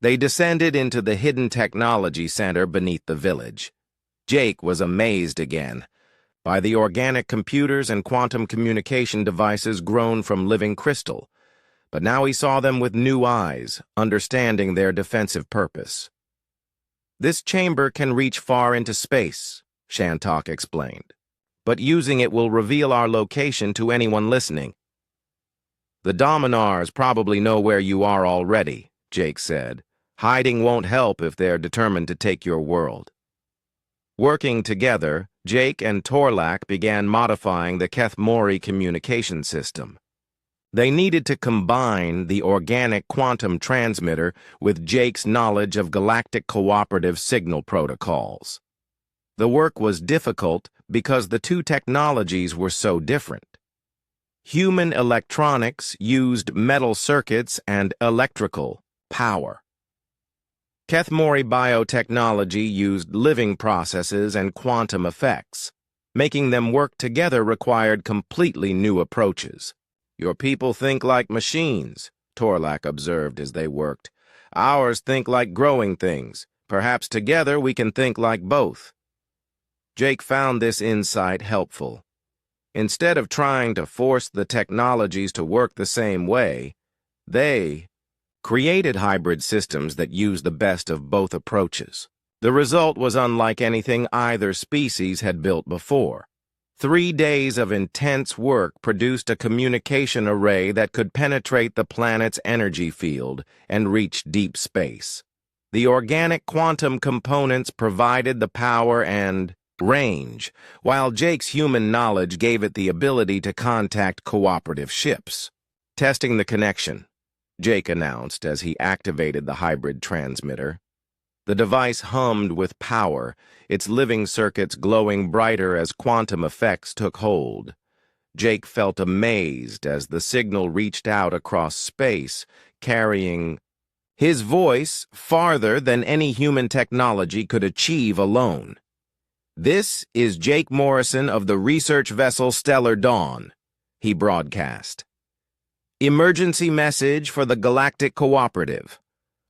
They descended into the hidden technology center beneath the village. Jake was amazed again by the organic computers and quantum communication devices grown from living crystal, but now he saw them with new eyes, understanding their defensive purpose. "This chamber can reach far into space," Shantok explained, "but using it will reveal our location to anyone listening." "The Dominars probably know where you are already," Jake said. "Hiding won't help if they're determined to take your world." Working together, Jake and Torlak began modifying the Keth Mori communication system. They needed to combine the organic quantum transmitter with Jake's knowledge of galactic cooperative signal protocols. The work was difficult because the two technologies were so different. Human electronics used metal circuits and electrical power. Keth Mori biotechnology used living processes and quantum effects. Making them work together required completely new approaches. "Your people think like machines," Torlak observed as they worked. "Ours think like growing things. Perhaps together we can think like both." Jake found this insight helpful. Instead of trying to force the technologies to work the same way, they created hybrid systems that used the best of both approaches. The result was unlike anything either species had built before. 3 days of intense work produced a communication array that could penetrate the planet's energy field and reach deep space. The organic quantum components provided the power and range, while Jake's human knowledge gave it the ability to contact cooperative ships. "Testing the connection," Jake announced as he activated the hybrid transmitter. The device hummed with power, its living circuits glowing brighter as quantum effects took hold. Jake felt amazed as the signal reached out across space, carrying his voice farther than any human technology could achieve alone. "This is Jake Morrison of the research vessel Stellar Dawn," he broadcast. "Emergency message for the Galactic Cooperative.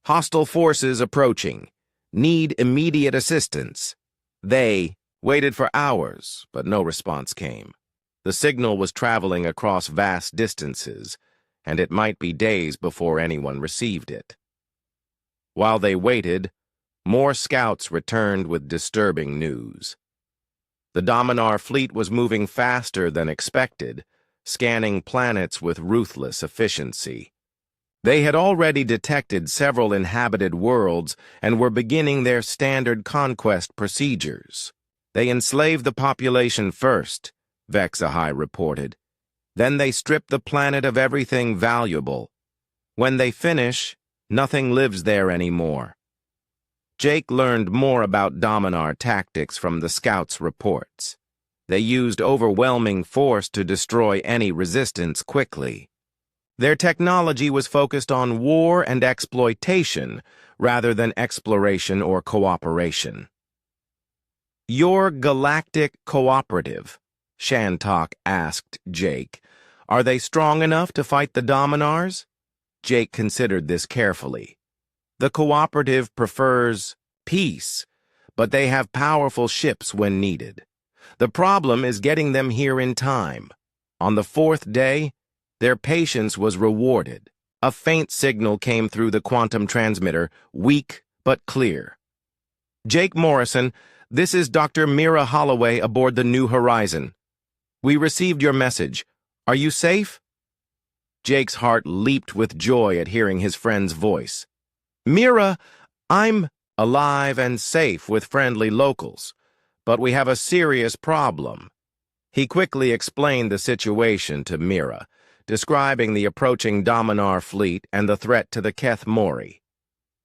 Hostile forces approaching. Need immediate assistance." They waited for hours, but no response came. The signal was traveling across vast distances, and it might be days before anyone received it. While they waited, more scouts returned with disturbing news. The Dominar fleet was moving faster than expected, scanning planets with ruthless efficiency. They had already detected several inhabited worlds and were beginning their standard conquest procedures. "They enslaved the population first," Vexahai reported. "Then they strip the planet of everything valuable. When they finish, nothing lives there anymore." Jake learned more about Dominar tactics from the scouts' reports. They used overwhelming force to destroy any resistance quickly. Their technology was focused on war and exploitation rather than exploration or cooperation. "Your Galactic Cooperative," Shantok asked Jake. "Are they strong enough to fight the Dominars?" Jake considered this carefully. "The Cooperative prefers peace, but they have powerful ships when needed. The problem is getting them here in time. On the 4th day, their patience was rewarded." A faint signal came through the quantum transmitter, weak but clear. "Jake Morrison, this is Dr. Mira Holloway aboard the New Horizon. We received your message. Are you safe?" Jake's heart leaped with joy at hearing his friend's voice. "Mira, I'm alive and safe with friendly locals, but we have a serious problem." He quickly explained the situation to Mira, describing the approaching Dominar fleet and the threat to the Keth Mori.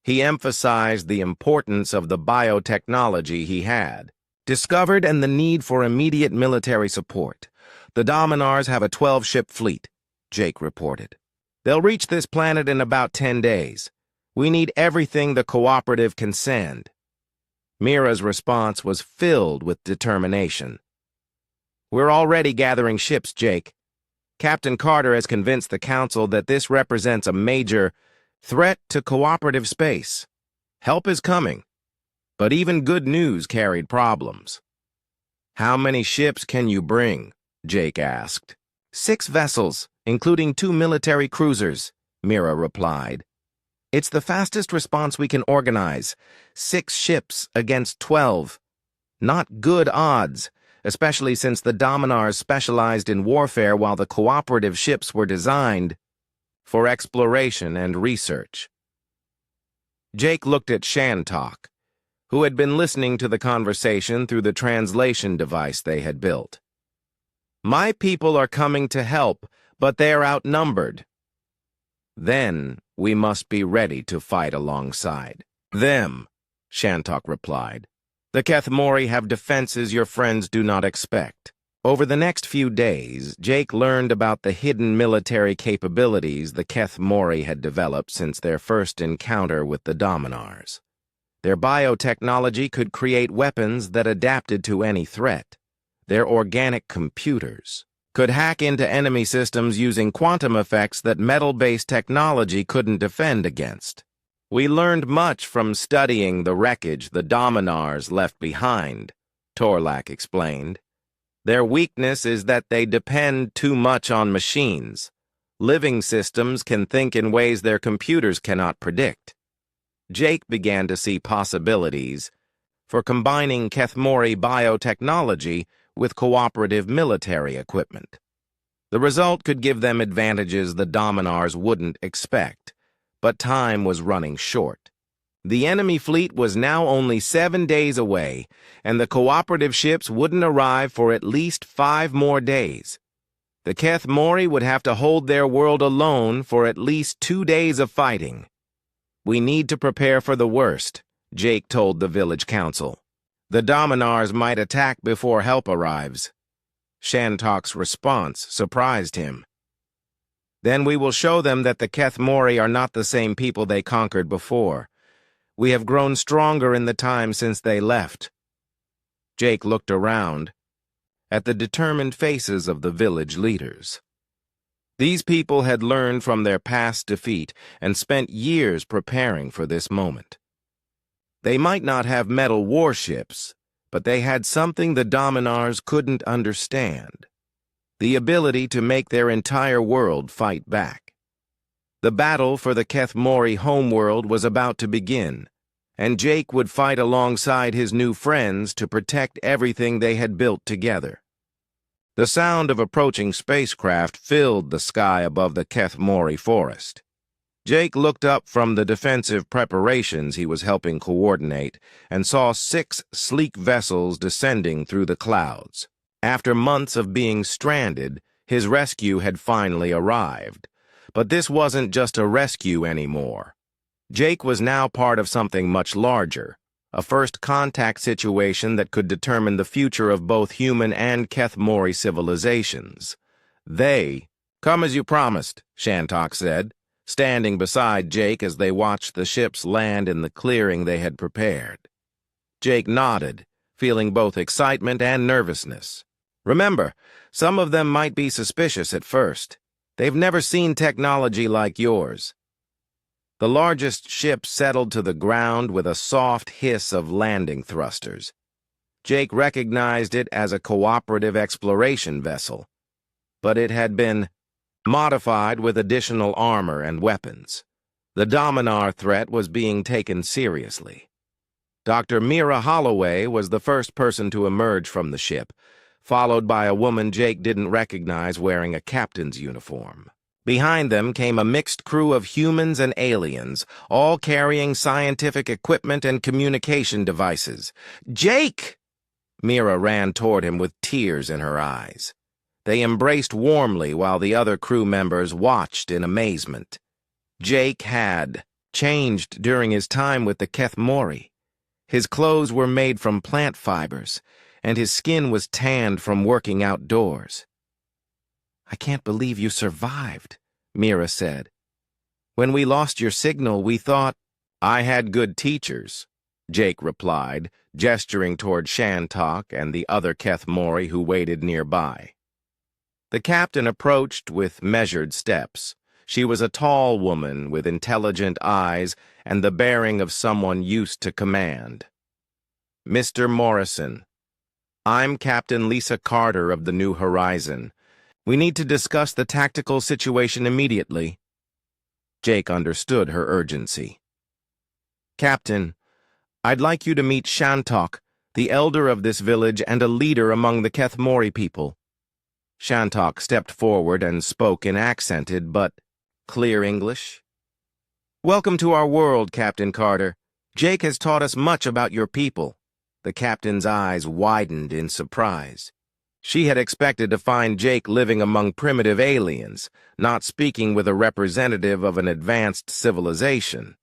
He emphasized the importance of the biotechnology he had. Discovered and the need for immediate military support. The Dominars have a 12-ship fleet, Jake reported. They'll reach this planet in about 10 days. We need everything the cooperative can send. Mira's response was filled with determination. We're already gathering ships, Jake. Captain Carter has convinced the Council that this represents a major threat to cooperative space. Help is coming, but even good news carried problems. How many ships can you bring? Jake asked. 6 vessels, including 2 military cruisers, Mira replied. It's the fastest response we can organize. 6 ships against 12. Not good odds, especially since the Dominars specialized in warfare while the cooperative ships were designed for exploration and research. Jake looked at Shantok, who had been listening to the conversation through the translation device they had built. My people are coming to help, but they are outnumbered. Then we must be ready to fight alongside them, Shantok replied. The Kethmori have defenses your friends do not expect. Over the next few days, Jake learned about the hidden military capabilities the Kethmori had developed since their first encounter with the Dominars. Their biotechnology could create weapons that adapted to any threat. Their organic computers could hack into enemy systems using quantum effects that metal-based technology couldn't defend against. We learned much from studying the wreckage the Dominars left behind, Torlak explained. Their weakness is that they depend too much on machines. Living systems can think in ways their computers cannot predict. Jake began to see possibilities for combining Kethmori biotechnology with cooperative military equipment. The result could give them advantages the Dominars wouldn't expect, but time was running short. The enemy fleet was now only 7 days away, and the cooperative ships wouldn't arrive for at least 5 more days. The Kethmori would have to hold their world alone for at least 2 days of fighting. We need to prepare for the worst, Jake told the village council. The Dominars might attack before help arrives. Shantok's response surprised him. Then we will show them that the Kethmori are not the same people they conquered before. We have grown stronger in the time since they left. Jake looked around at the determined faces of the village leaders. These people had learned from their past defeat and spent years preparing for this moment. They might not have metal warships, but they had something the Dominars couldn't understand: the ability to make their entire world fight back. The battle for the Kethmori homeworld was about to begin, and Jake would fight alongside his new friends to protect everything they had built together. The sound of approaching spacecraft filled the sky above the Kethmori forest. Jake looked up from the defensive preparations he was helping coordinate and saw 6 sleek vessels descending through the clouds. After months of being stranded, his rescue had finally arrived. But this wasn't just a rescue anymore. Jake was now part of something much larger, a first contact situation that could determine the future of both human and Kethmori civilizations. They, "Come as you promised," Shantok said, standing beside Jake as they watched the ships land in the clearing they had prepared. Jake nodded, feeling both excitement and nervousness. Remember, some of them might be suspicious at first. They've never seen technology like yours. The largest ship settled to the ground with a soft hiss of landing thrusters. Jake recognized it as a cooperative exploration vessel, but it had been modified with additional armor and weapons. The Dominar threat was being taken seriously. Dr. Mira Holloway was the first person to emerge from the ship, followed by a woman Jake didn't recognize wearing a captain's uniform. Behind them came a mixed crew of humans and aliens, all carrying scientific equipment and communication devices. "Jake!" Mira ran toward him with tears in her eyes. They embraced warmly while the other crew members watched in amazement. Jake had changed during his time with the Kethmori. His clothes were made from plant fibers, and his skin was tanned from working outdoors. "I can't believe you survived," Mira said. "When we lost your signal, we thought—" "I had good teachers," Jake replied, gesturing toward Shantok and the other Kethmori who waited nearby. The captain approached with measured steps. She was a tall woman with intelligent eyes and the bearing of someone used to command. "Mr. Morrison, I'm Captain Lisa Carter of the New Horizon. We need to discuss the tactical situation immediately." Jake understood her urgency. "Captain, I'd like you to meet Shantok, the elder of this village and a leader among the Kethmori people." Shantok stepped forward and spoke in accented but clear English. "Welcome to our world, Captain Carter. Jake has taught us much about your people." The captain's eyes widened in surprise. She had expected to find Jake living among primitive aliens, not speaking with a representative of an advanced civilization.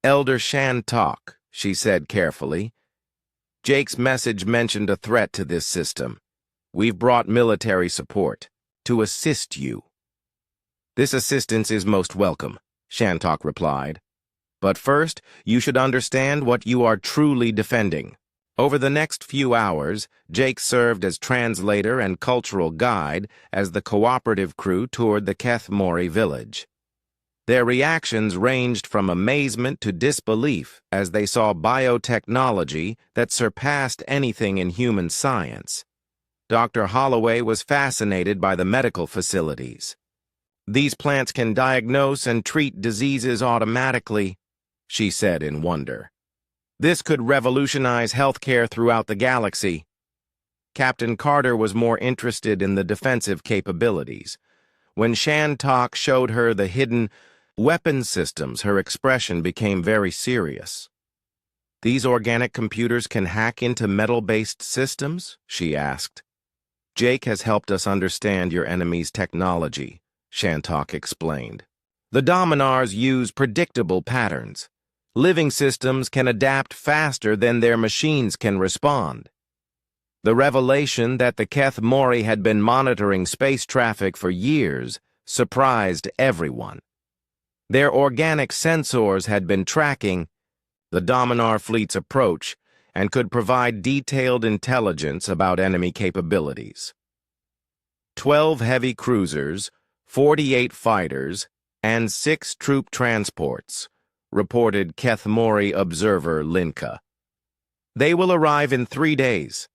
"Elder Shantok," she said carefully. "Jake's message mentioned a threat to this system. We've brought military support to assist you." "This assistance is most welcome," Shantok replied. "But first, you should understand what you are truly defending." Over the next few hours, Jake served as translator and cultural guide as the cooperative crew toured the Kethmori village. Their reactions ranged from amazement to disbelief as they saw biotechnology that surpassed anything in human science. Dr. Holloway was fascinated by the medical facilities. "These plants can diagnose and treat diseases automatically," she said in wonder. "This could revolutionize healthcare throughout the galaxy." Captain Carter was more interested in the defensive capabilities. When Shantok showed her the hidden weapon systems, her expression became very serious. "These organic computers can hack into metal-based systems?" she asked. "Jake has helped us understand your enemy's technology," Shantok explained. "The Dominars use predictable patterns. Living systems can adapt faster than their machines can respond." The revelation that the Kethmori had been monitoring space traffic for years surprised everyone. Their organic sensors had been tracking the Dominar fleet's approach and could provide detailed intelligence about enemy capabilities. 12 heavy cruisers, 48 fighters, and 6 troop transports, reported Kethmori observer Linka. "They will arrive in 3 days."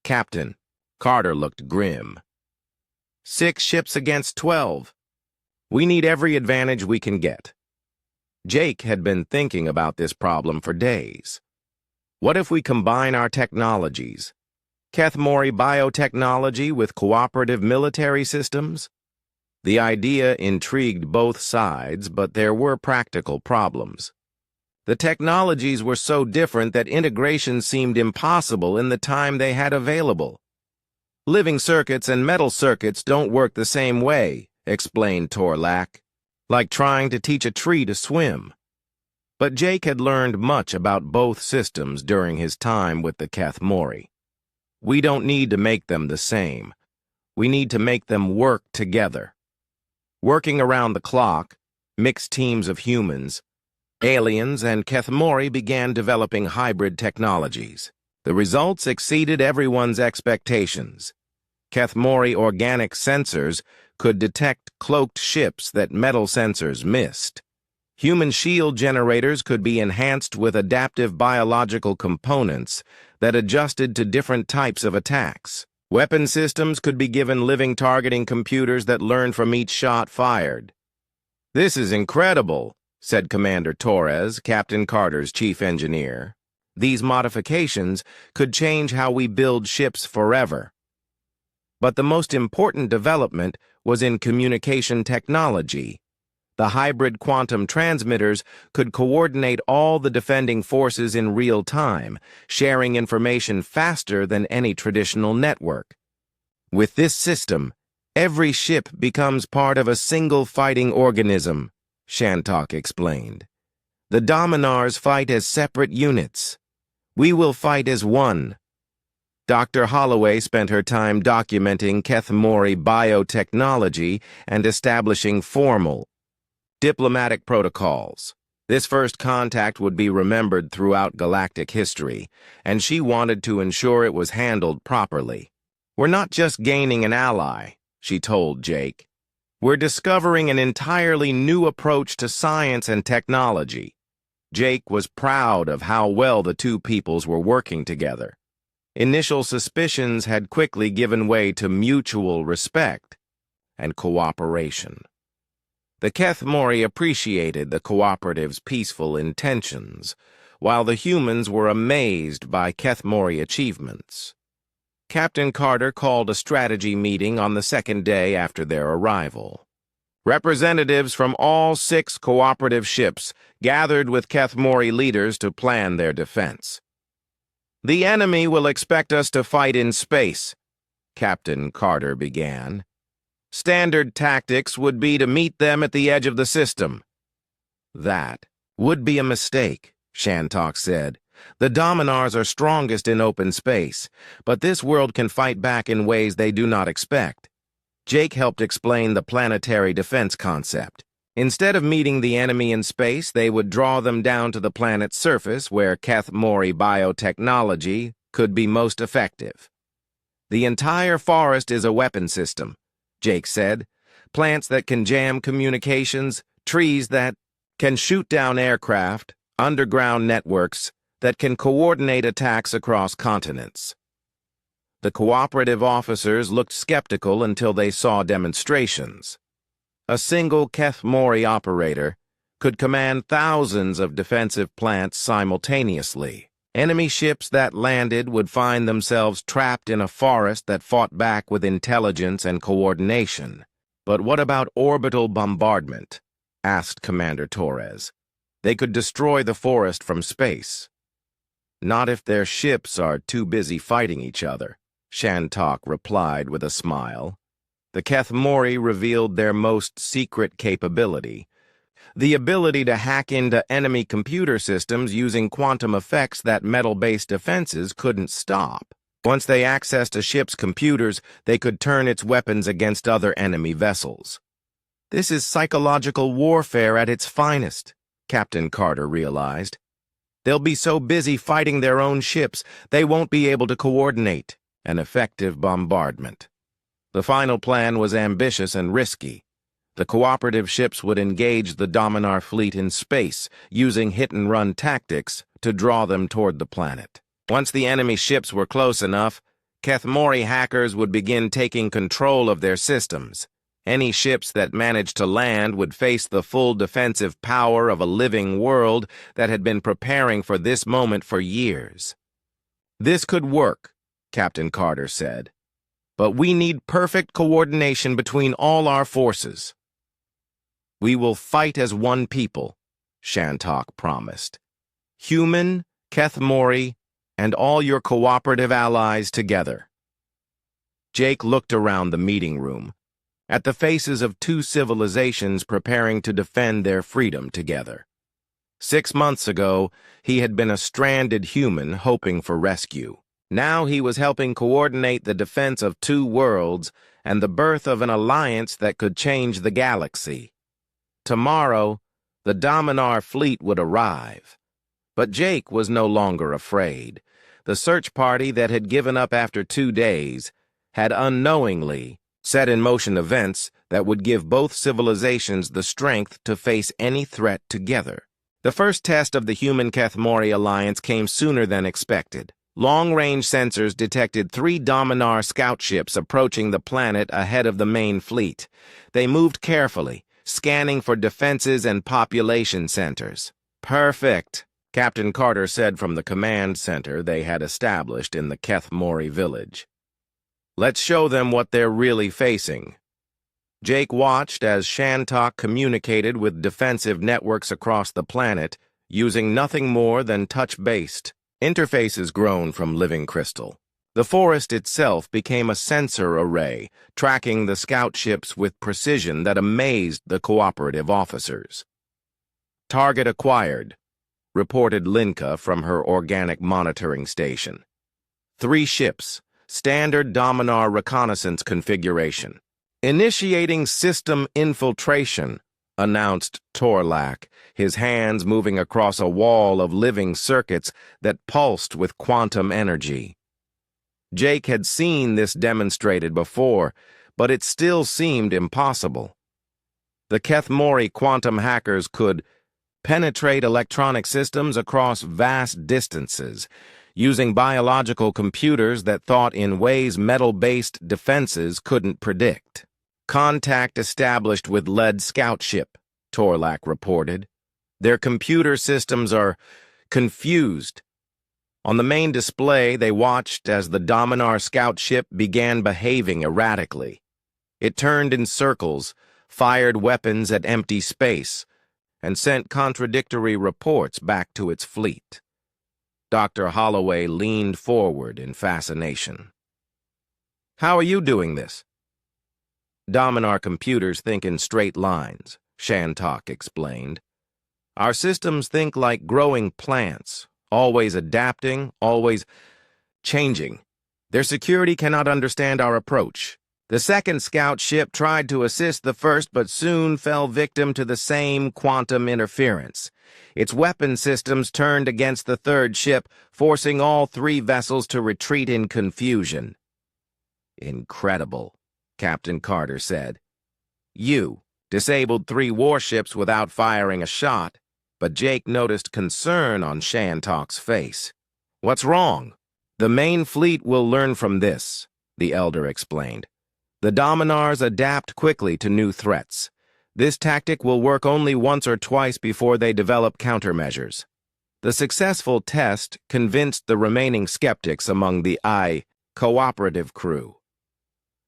"Captain," Carter looked grim. 6 ships against 12. We need every advantage we can get." Jake had been thinking about this problem for days. What if we combine our technologies? Kethmori biotechnology with cooperative military systems? The idea intrigued both sides, but there were practical problems. The technologies were so different that integration seemed impossible in the time they had available. "Living circuits and metal circuits don't work the same way," explained Torlak, "like trying to teach a tree to swim." But Jake had learned much about both systems during his time with the Kethmori. "We don't need to make them the same. We need to make them work together." Working around the clock, mixed teams of humans, aliens, and Kethmori began developing hybrid technologies. The results exceeded everyone's expectations. Kethmori organic sensors could detect cloaked ships that metal sensors missed. Human shield generators could be enhanced with adaptive biological components that adjusted to different types of attacks. Weapon systems could be given living targeting computers that learned from each shot fired. "This is incredible," said Commander Torres, Captain Carter's chief engineer. "These modifications could change how we build ships forever." But the most important development was in communication technology. The hybrid quantum transmitters could coordinate all the defending forces in real time, sharing information faster than any traditional network. With this system, every ship becomes part of a single fighting organism, Shantok explained. The Dominars fight as separate units. We will fight as one. Dr. Holloway spent her time documenting Kethmori biotechnology and establishing formal, diplomatic protocols. This first contact would be remembered throughout galactic history, and she wanted to ensure it was handled properly. We're not just gaining an ally, she told Jake. We're discovering an entirely new approach to science and technology. Jake was proud of how well the two peoples were working together. Initial suspicions had quickly given way to mutual respect and cooperation. The Kethmori appreciated the cooperative's peaceful intentions, while the humans were amazed by Kethmori achievements. Captain Carter called a strategy meeting on the second day after their arrival. Representatives from all 6 cooperative ships gathered with Kethmori leaders to plan their defense. The enemy will expect us to fight in space, Captain Carter began. Standard tactics would be to meet them at the edge of the system. That would be a mistake, Shantok said. The Dominars are strongest in open space, but this world can fight back in ways they do not expect. Jake helped explain the planetary defense concept. Instead of meeting the enemy in space, they would draw them down to the planet's surface where Kethmori biotechnology could be most effective. The entire forest is a weapon system, Jake said. Plants that can jam communications, trees that can shoot down aircraft, underground networks that can coordinate attacks across continents. The cooperative officers looked skeptical until they saw demonstrations. A single Kethmori operator could command thousands of defensive plants simultaneously. Enemy ships that landed would find themselves trapped in a forest that fought back with intelligence and coordination. But what about orbital bombardment? Asked Commander Torres. They could destroy the forest from space. Not if their ships are too busy fighting each other, Shantok replied with a smile. The Kethmori revealed their most secret capability, the ability to hack into enemy computer systems using quantum effects that metal-based defenses couldn't stop. Once they accessed a ship's computers, they could turn its weapons against other enemy vessels. This is psychological warfare at its finest, Captain Carter realized. They'll be so busy fighting their own ships, they won't be able to coordinate an effective bombardment. The final plan was ambitious and risky. The cooperative ships would engage the Dominar fleet in space, using hit-and-run tactics to draw them toward the planet. Once the enemy ships were close enough, Kethmori hackers would begin taking control of their systems. Any ships that managed to land would face the full defensive power of a living world that had been preparing for this moment for years. This could work, Captain Carter said. But we need perfect coordination between all our forces. We will fight as one people, Shantok promised. Human, Kethmori, and all your cooperative allies together. Jake looked around the meeting room, at the faces of 2 civilizations preparing to defend their freedom together. 6 months ago, he had been a stranded human hoping for rescue. Now he was helping coordinate the defense of 2 worlds and the birth of an alliance that could change the galaxy. Tomorrow, the Dominar fleet would arrive. But Jake was no longer afraid. The search party that had given up after 2 days had unknowingly set in motion events that would give both civilizations the strength to face any threat together. The first test of the human-Kethmori alliance came sooner than expected. Long-range sensors detected 3 Dominar scout ships approaching the planet ahead of the main fleet. They moved carefully, scanning for defenses and population centers. Perfect, Captain Carter said from the command center they had established in the Kethmori village. Let's show them what they're really facing. Jake watched as Shantok communicated with defensive networks across the planet using nothing more than touch-based interfaces grown from living crystal. The forest itself became a sensor array, tracking the scout ships with precision that amazed the cooperative officers. Target acquired, reported Linka from her organic monitoring station. 3 ships, standard Dominar reconnaissance configuration. Initiating system infiltration, announced Torlak, his hands moving across a wall of living circuits that pulsed with quantum energy. Jake had seen this demonstrated before, but it still seemed impossible. The Kethmori quantum hackers could penetrate electronic systems across vast distances, using biological computers that thought in ways metal-based defenses couldn't predict. Contact established with lead scout ship, Torlak reported. Their computer systems are confused. On the main display, they watched as the Dominar scout ship began behaving erratically. It turned in circles, fired weapons at empty space, and sent contradictory reports back to its fleet. Dr. Holloway leaned forward in fascination. "How are you doing this?" "Dominar computers think in straight lines," Shantok explained. "Our systems think like growing plants, always adapting, always changing. Their security cannot understand our approach. The second scout ship tried to assist the first but soon fell victim to the same quantum interference. Its weapon systems turned against the third ship, forcing all 3 vessels to retreat in confusion." "Incredible," Captain Carter said. "You disabled 3 warships without firing a shot," but Jake noticed concern on Shantok's face. "What's wrong?" "The main fleet will learn from this," the Elder explained. "The Dominars adapt quickly to new threats. This tactic will work only once or twice before they develop countermeasures." The successful test convinced the remaining skeptics among the cooperative crew.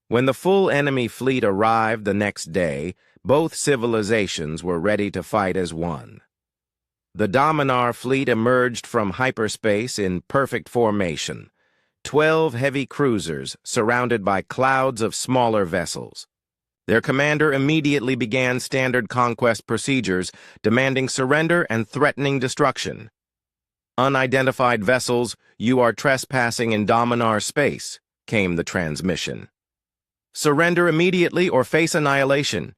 When the full enemy fleet arrived the next day, both civilizations were ready to fight as one. The Dominar fleet emerged from hyperspace in perfect formation, 12 heavy cruisers surrounded by clouds of smaller vessels. Their commander immediately began standard conquest procedures, demanding surrender and threatening destruction. "Unidentified vessels, you are trespassing in Dominar space," came the transmission. "Surrender immediately or face annihilation,"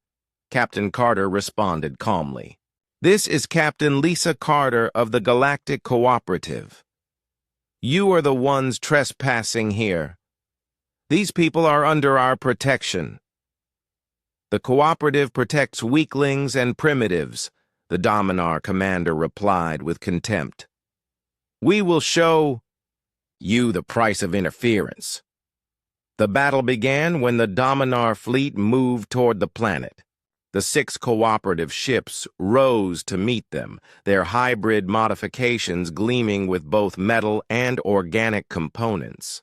Captain Carter responded calmly. "This is Captain Lisa Carter of the Galactic Cooperative. You are the ones trespassing here. These people are under our protection." "The Cooperative protects weaklings and primitives," the Dominar commander replied with contempt. "We will show you the price of interference." The battle began when the Dominar fleet moved toward the planet. The 6 cooperative ships rose to meet them, their hybrid modifications gleaming with both metal and organic components.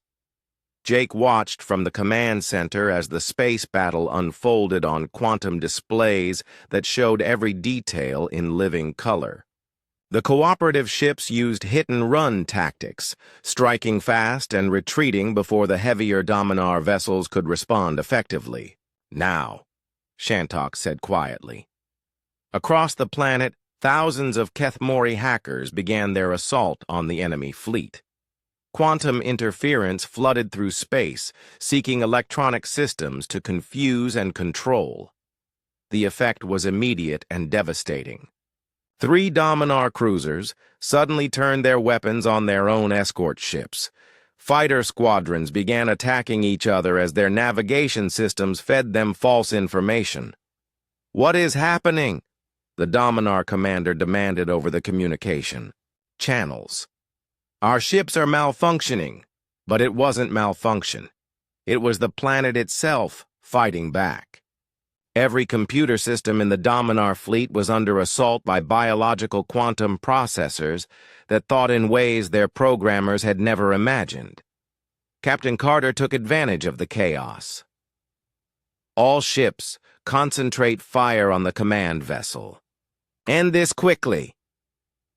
Jake watched from the command center as the space battle unfolded on quantum displays that showed every detail in living color. The cooperative ships used hit-and-run tactics, striking fast and retreating before the heavier Dominar vessels could respond effectively. "Now," Shantok said quietly. Across the planet, thousands of Kethmori hackers began their assault on the enemy fleet. Quantum interference flooded through space, seeking electronic systems to confuse and control. The effect was immediate and devastating. 3 Dominar cruisers suddenly turned their weapons on their own escort ships. Fighter squadrons began attacking each other as their navigation systems fed them false information. "What is happening?" the Dominar commander demanded over the communication channels. "Our ships are malfunctioning," but it wasn't malfunction. It was the planet itself fighting back. Every computer system in the Dominar fleet was under assault by biological quantum processors that thought in ways their programmers had never imagined. Captain Carter took advantage of the chaos. "All ships, concentrate fire on the command vessel. End this quickly."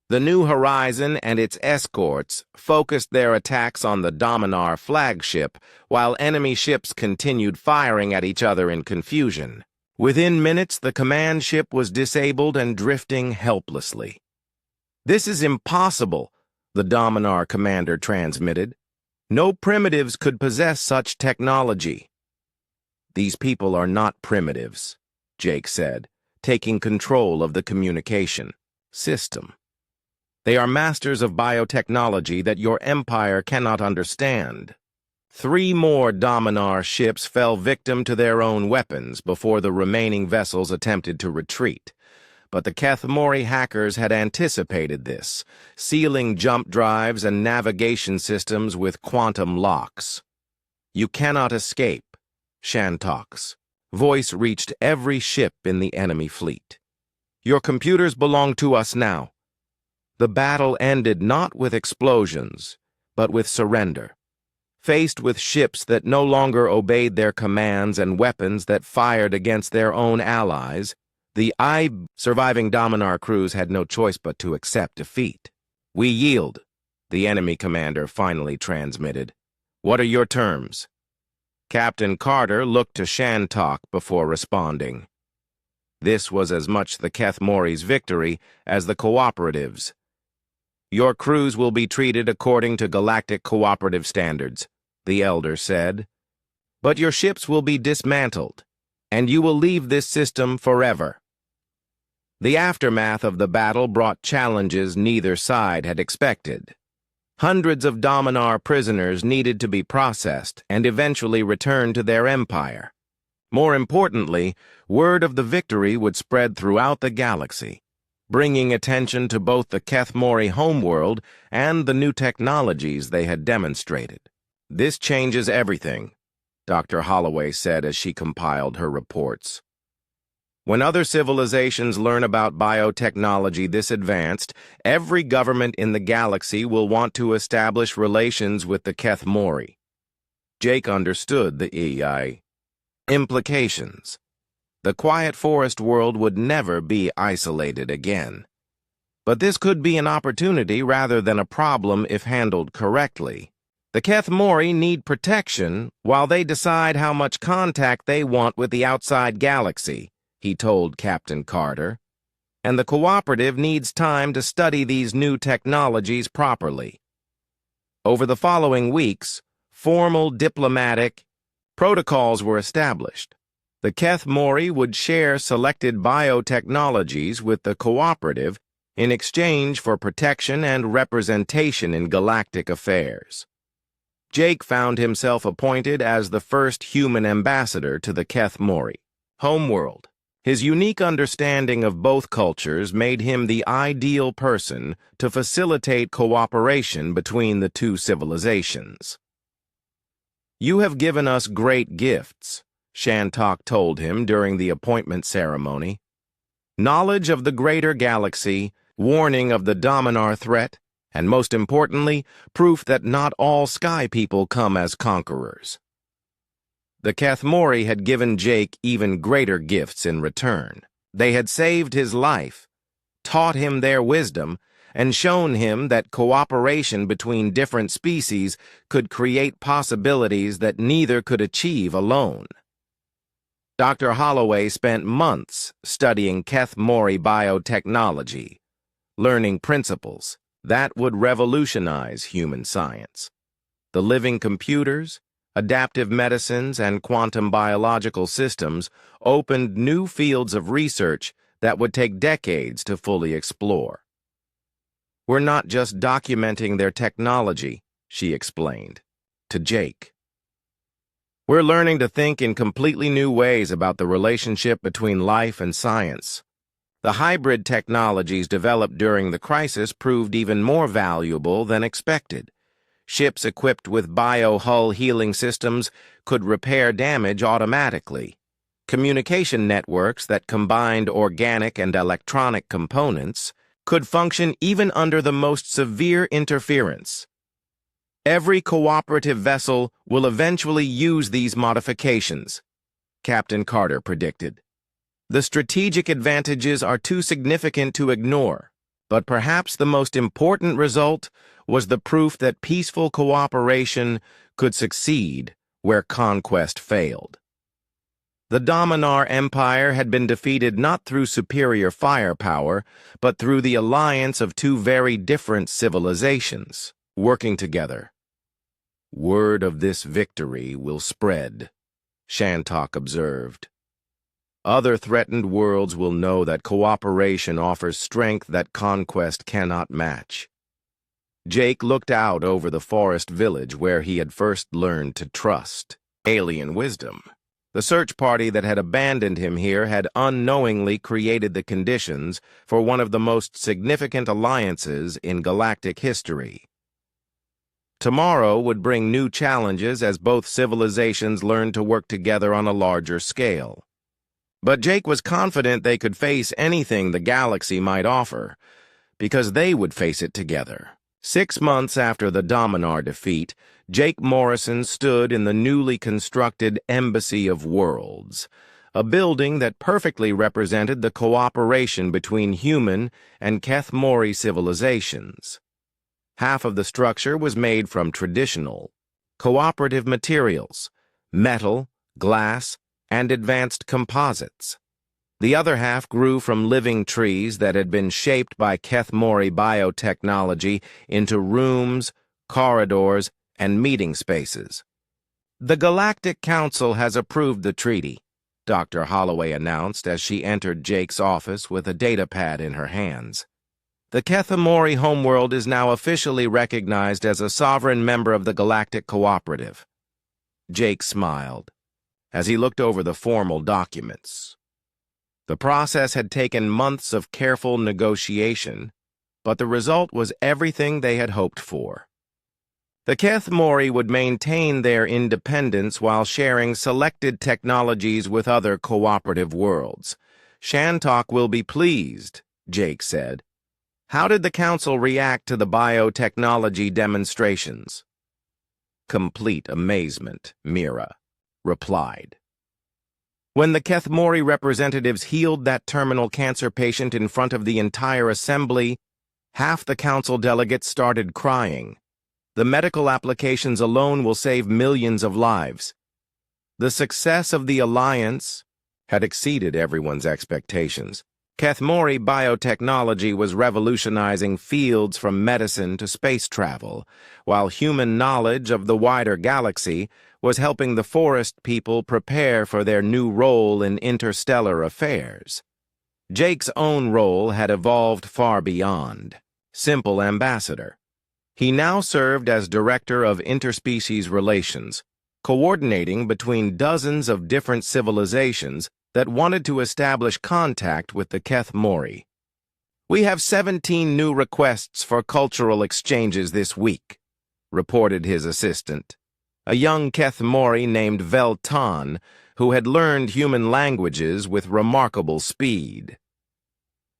The New Horizon and its escorts focused their attacks on the Dominar flagship, while enemy ships continued firing at each other in confusion. Within minutes, the command ship was disabled and drifting helplessly. "This is impossible," the Dominar commander transmitted. "No primitives could possess such technology." "These people are not primitives," Jake said, taking control of the communication system. "They are masters of biotechnology that your empire cannot understand." 3 more Dominar ships fell victim to their own weapons before the remaining vessels attempted to retreat. But the Kethmori hackers had anticipated this, sealing jump drives and navigation systems with quantum locks. "You cannot escape," Shantok's voice reached every ship in the enemy fleet. "Your computers belong to us now." The battle ended not with explosions, but with surrender. Faced with ships that no longer obeyed their commands and weapons that fired against their own allies, the surviving Dominar crews had no choice but to accept defeat. "We yield," the enemy commander finally transmitted. "What are your terms?" Captain Carter looked to Shantok before responding. This was as much the Kethmori's victory as the Cooperatives. "Your crews will be treated according to Galactic cooperative standards," the Elder said. "But your ships will be dismantled, and you will leave this system forever." The aftermath of the battle brought challenges neither side had expected. Hundreds of Dominar prisoners needed to be processed and eventually returned to their empire. More importantly, word of the victory would spread throughout the galaxy, bringing attention to both the Kethmori homeworld and the new technologies they had demonstrated. "This changes everything," Dr. Holloway said as she compiled her reports. "When other civilizations learn about biotechnology this advanced, every government in the galaxy will want to establish relations with the Kethmori." Jake understood the implications. The quiet forest world would never be isolated again. But this could be an opportunity rather than a problem if handled correctly. The Kethmori need protection while they decide how much contact they want with the outside galaxy, he told Captain Carter. And the cooperative needs time to study these new technologies properly. Over the following weeks, formal diplomatic protocols were established. The Kethmori would share selected biotechnologies with the cooperative in exchange for protection and representation in galactic affairs. Jake found himself appointed as the first human ambassador to the Kethmori homeworld. His unique understanding of both cultures made him the ideal person to facilitate cooperation between the two civilizations. "You have given us great gifts," Shantok told him during the appointment ceremony. "Knowledge of the greater galaxy, warning of the Dominar threat, and most importantly, proof that not all sky people come as conquerors." The Kethmori had given Jake even greater gifts in return. They had saved his life, taught him their wisdom, and shown him that cooperation between different species could create possibilities that neither could achieve alone. Dr. Holloway spent months studying Kethmori biotechnology, learning principles that would revolutionize human science. The living computers, adaptive medicines, and quantum biological systems opened new fields of research that would take decades to fully explore. "We're not just documenting their technology," she explained to Jake. "We're learning to think in completely new ways about the relationship between life and science." The hybrid technologies developed during the crisis proved even more valuable than expected. Ships equipped with bio-hull healing systems could repair damage automatically. Communication networks that combined organic and electronic components could function even under the most severe interference. Every cooperative vessel will eventually use these modifications, Captain Carter predicted. The strategic advantages are too significant to ignore, but perhaps the most important result was the proof that peaceful cooperation could succeed where conquest failed. The Dominar Empire had been defeated not through superior firepower, but through the alliance of two very different civilizations, working together. "Word of this victory will spread," Shantok observed. "Other threatened worlds will know that cooperation offers strength that conquest cannot match." Jake looked out over the forest village where he had first learned to trust alien wisdom. The search party that had abandoned him here had unknowingly created the conditions for one of the most significant alliances in galactic history. Tomorrow would bring new challenges as both civilizations learned to work together on a larger scale. But Jake was confident they could face anything the galaxy might offer, because they would face it together. 6 months after the Dominar defeat, Jake Morrison stood in the newly constructed Embassy of Worlds, a building that perfectly represented the cooperation between human and Keth-Mori civilizations. Half of the structure was made from traditional, cooperative materials, metal, glass, and advanced composites. The other half grew from living trees that had been shaped by Keth-Mori biotechnology into rooms, corridors, and meeting spaces. "The Galactic Council has approved the treaty," Dr. Holloway announced as she entered Jake's office with a datapad in her hands. "The Keth-Mori homeworld is now officially recognized as a sovereign member of the Galactic Cooperative." Jake smiled as he looked over the formal documents. The process had taken months of careful negotiation, but the result was everything they had hoped for. The Keth-Mori would maintain their independence while sharing selected technologies with other cooperative worlds. "Shantok will be pleased," Jake said. "How did the Council react to the biotechnology demonstrations?" "Complete amazement," Mira replied. "When the Keth-Mori representatives healed that terminal cancer patient in front of the entire assembly, half the council delegates started crying. The medical applications alone will save millions of lives." The success of the alliance had exceeded everyone's expectations. Keth-Mori biotechnology was revolutionizing fields from medicine to space travel, while human knowledge of the wider galaxy was helping the forest people prepare for their new role in interstellar affairs. Jake's own role had evolved far beyond simple ambassador. He now served as Director of Interspecies Relations, coordinating between dozens of different civilizations that wanted to establish contact with the Keth-Mori. "We have 17 new requests for cultural exchanges this week," reported his assistant, a young Keth-Mori named Veltan, who had learned human languages with remarkable speed.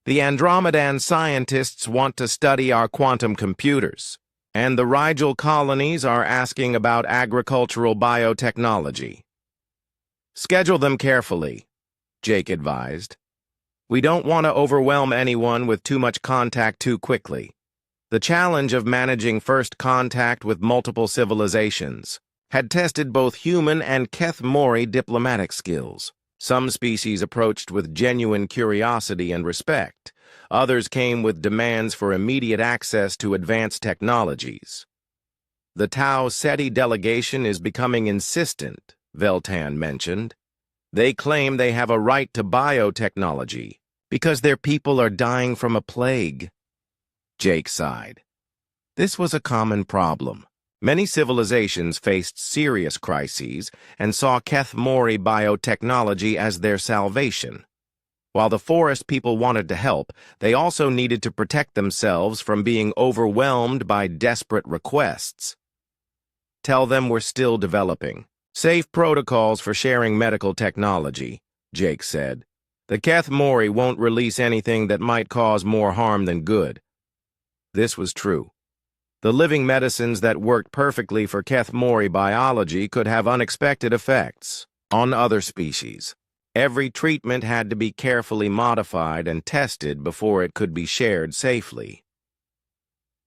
"The Andromedan scientists want to study our quantum computers, and the Rigel colonies are asking about agricultural biotechnology." "Schedule them carefully," Jake advised. "We don't want to overwhelm anyone with too much contact too quickly. The challenge of managing first contact with multiple civilizations had tested both human and Keth-Mori diplomatic skills. Some species approached with genuine curiosity and respect. Others came with demands for immediate access to advanced technologies. "The Tau Ceti delegation is becoming insistent," Veltan mentioned. "They claim they have a right to biotechnology because their people are dying from a plague." Jake sighed. This was a common problem. Many civilizations faced serious crises and saw Keth-Mori biotechnology as their salvation. While the forest people wanted to help, they also needed to protect themselves from being overwhelmed by desperate requests. "Tell them we're still developing safe protocols for sharing medical technology," Jake said. "The Keth-Mori won't release anything that might cause more harm than good." This was true. The living medicines that worked perfectly for Keth-Mori biology could have unexpected effects on other species. Every treatment had to be carefully modified and tested before it could be shared safely.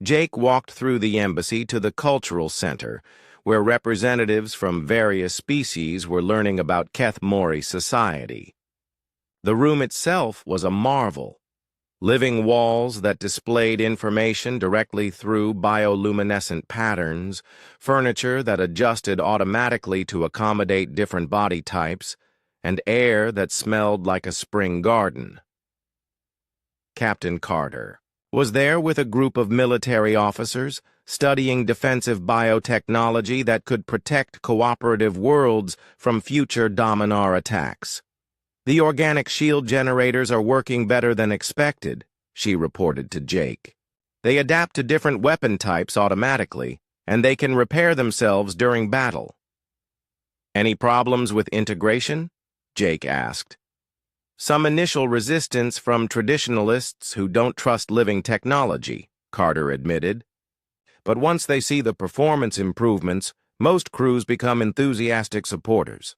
Jake walked through the embassy to the cultural center, where representatives from various species were learning about Keth Mori society. The room itself was a marvel. Living walls that displayed information directly through bioluminescent patterns, furniture that adjusted automatically to accommodate different body types, and air that smelled like a spring garden. Captain Carter was there with a group of military officers studying defensive biotechnology that could protect cooperative worlds from future Dominar attacks. "The organic shield generators are working better than expected," she reported to Jake. "They adapt to different weapon types automatically, and they can repair themselves during battle." "Any problems with integration?" Jake asked. "Some initial resistance from traditionalists who don't trust living technology," Carter admitted. "But once they see the performance improvements, most crews become enthusiastic supporters."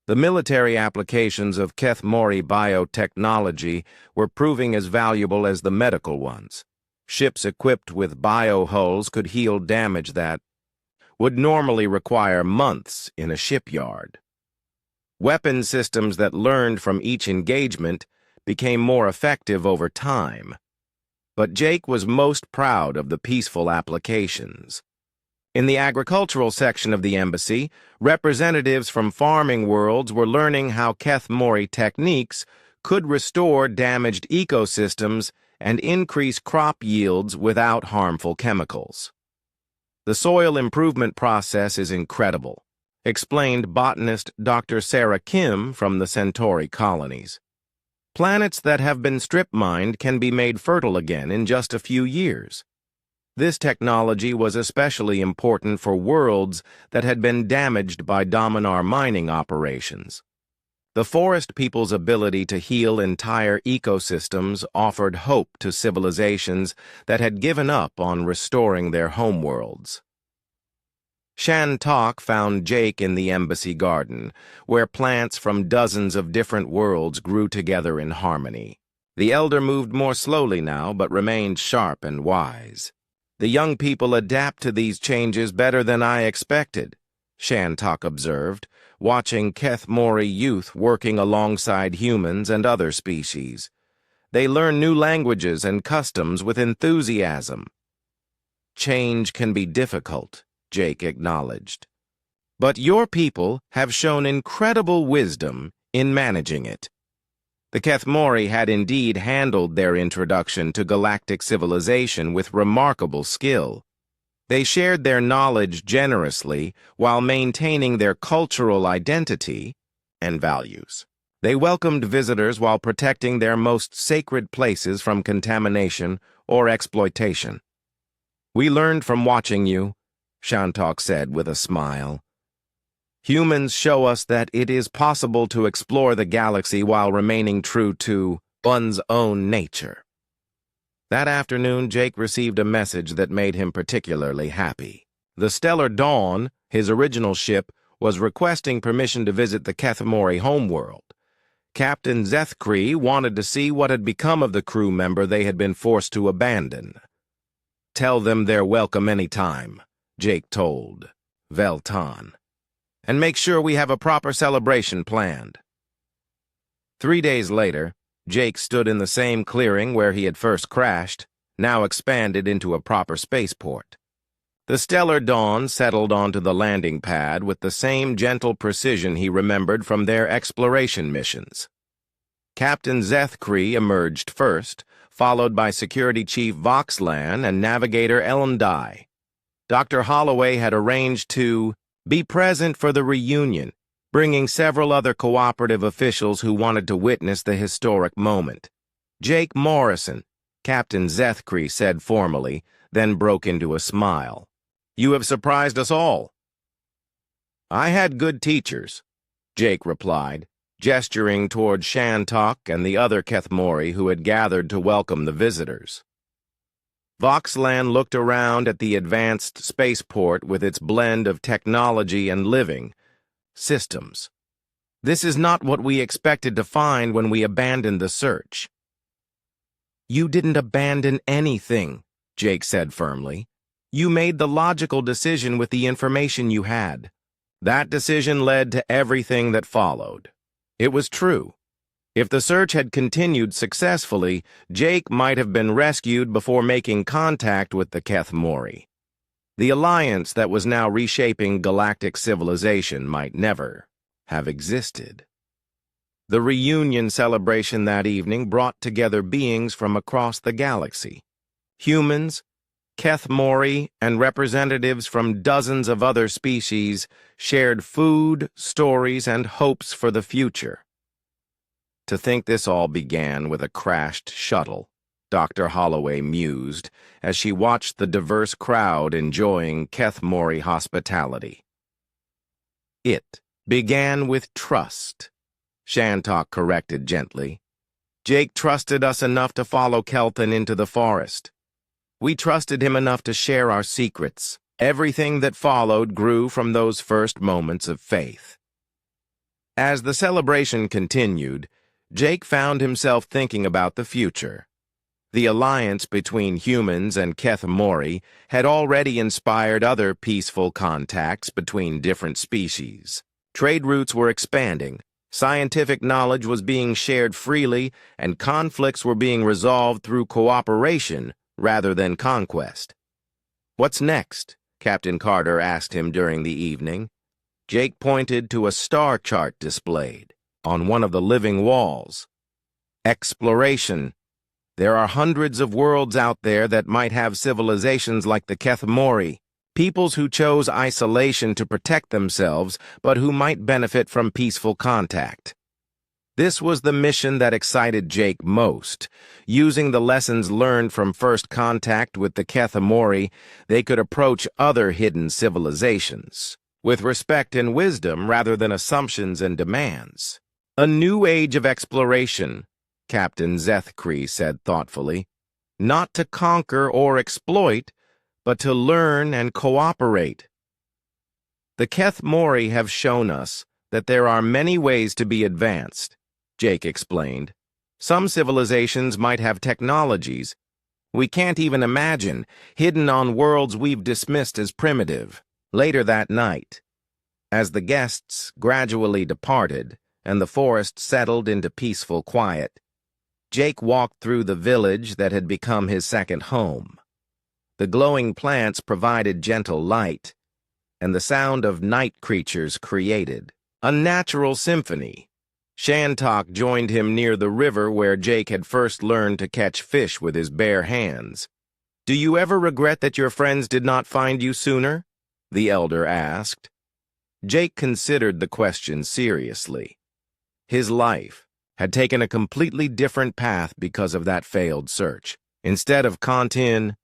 The military applications of Keth Mori biotechnology were proving as valuable as the medical ones. Ships equipped with biohulls could heal damage that would normally require months in a shipyard. Weapon systems that learned from each engagement became more effective over time. But Jake was most proud of the peaceful applications. In the agricultural section of the embassy, representatives from farming worlds were learning how Keth Mori techniques could restore damaged ecosystems and increase crop yields without harmful chemicals. "The soil improvement process is incredible," explained botanist Dr. Sarah Kim from the Centauri colonies. "Planets that have been strip-mined can be made fertile again in just a few years." This technology was especially important for worlds that had been damaged by Dominar mining operations. The forest people's ability to heal entire ecosystems offered hope to civilizations that had given up on restoring their homeworlds. Shan Tak found Jake in the embassy garden, where plants from dozens of different worlds grew together in harmony. The elder moved more slowly now, but remained sharp and wise. "The young people adapt to these changes better than I expected," Shan Tak observed, watching Keth Mori youth working alongside humans and other species. "They learn new languages and customs with enthusiasm." "Change can be difficult," Jake acknowledged. "But your people have shown incredible wisdom in managing it." The Keth Mori had indeed handled their introduction to galactic civilization with remarkable skill. They shared their knowledge generously while maintaining their cultural identity and values. They welcomed visitors while protecting their most sacred places from contamination or exploitation. "We learned from watching you," Shan Tak said with a smile. "Humans show us that it is possible to explore the galaxy while remaining true to one's own nature." That afternoon, Jake received a message that made him particularly happy. The Stellar Dawn, his original ship, was requesting permission to visit the Keth Mori homeworld. Captain Zethkree wanted to see what had become of the crew member they had been forced to abandon. "Tell them they're welcome any time," Jake told Veltan. "And make sure we have a proper celebration planned." 3 days later, Jake stood in the same clearing where he had first crashed, now expanded into a proper spaceport. The Stellar Dawn settled onto the landing pad with the same gentle precision he remembered from their exploration missions. Captain Zethkree emerged first, followed by Security Chief Voxlan and Navigator Elendai. Dr. Holloway had arranged to be present for the reunion, bringing several other cooperative officials who wanted to witness the historic moment. "Jake Morrison," Captain Zethkree said formally, then broke into a smile. "You have surprised us all." "I had good teachers," Jake replied, gesturing toward Shan Tak and the other Keth Mori who had gathered to welcome the visitors. Voxlan looked around at the advanced spaceport with its blend of technology and living systems. "This is not what we expected to find when we abandoned the search." "You didn't abandon anything," Jake said firmly. You made the logical decision with the information you had. That decision led to everything that followed. It was true. If the search had continued successfully, Jake might have been rescued before making contact with the Keth Mori. The alliance that was now reshaping galactic civilization might never have existed. The reunion celebration that evening brought together beings from across the galaxy. Humans, Keth Mori, and representatives from dozens of other species shared food, stories, and hopes for the future. To think this all began with a crashed shuttle, Dr. Holloway mused as she watched the diverse crowd enjoying Keth Mori hospitality. It began with trust, Shantok corrected gently. Jake trusted us enough to follow Kelton into the forest. We trusted him enough to share our secrets. Everything that followed grew from those first moments of faith. As the celebration continued, Jake found himself thinking about the future. The alliance between humans and Keth Mori had already inspired other peaceful contacts between different species. Trade routes were expanding, scientific knowledge was being shared freely, and conflicts were being resolved through cooperation rather than conquest. "What's next?" Captain Carter asked him during the evening. Jake pointed to a star chart displayed on one of the living walls. "Exploration. There are hundreds of worlds out there that might have civilizations like the Keth Mori, peoples who chose isolation to protect themselves, but who might benefit from peaceful contact." This was the mission that excited Jake most. Using the lessons learned from first contact with the Keth Mori, they could approach other hidden civilizations with respect and wisdom rather than assumptions and demands. "A new age of exploration," Captain Zethkree said thoughtfully. "Not to conquer or exploit, but to learn and cooperate." "The Keth Mori have shown us that there are many ways to be advanced," Jake explained. "Some civilizations might have technologies we can't even imagine, hidden on worlds we've dismissed as primitive." Later that night, as the guests gradually departed and the forest settled into peaceful quiet, Jake walked through the village that had become his second home. The glowing plants provided gentle light, and the sound of night creatures created a natural symphony. Shantok joined him near the river where Jake had first learned to catch fish with his bare hands. "Do you ever regret that your friends did not find you sooner?" the elder asked. Jake considered the question seriously. His life had taken a completely different path because of that failed search. Instead of contin,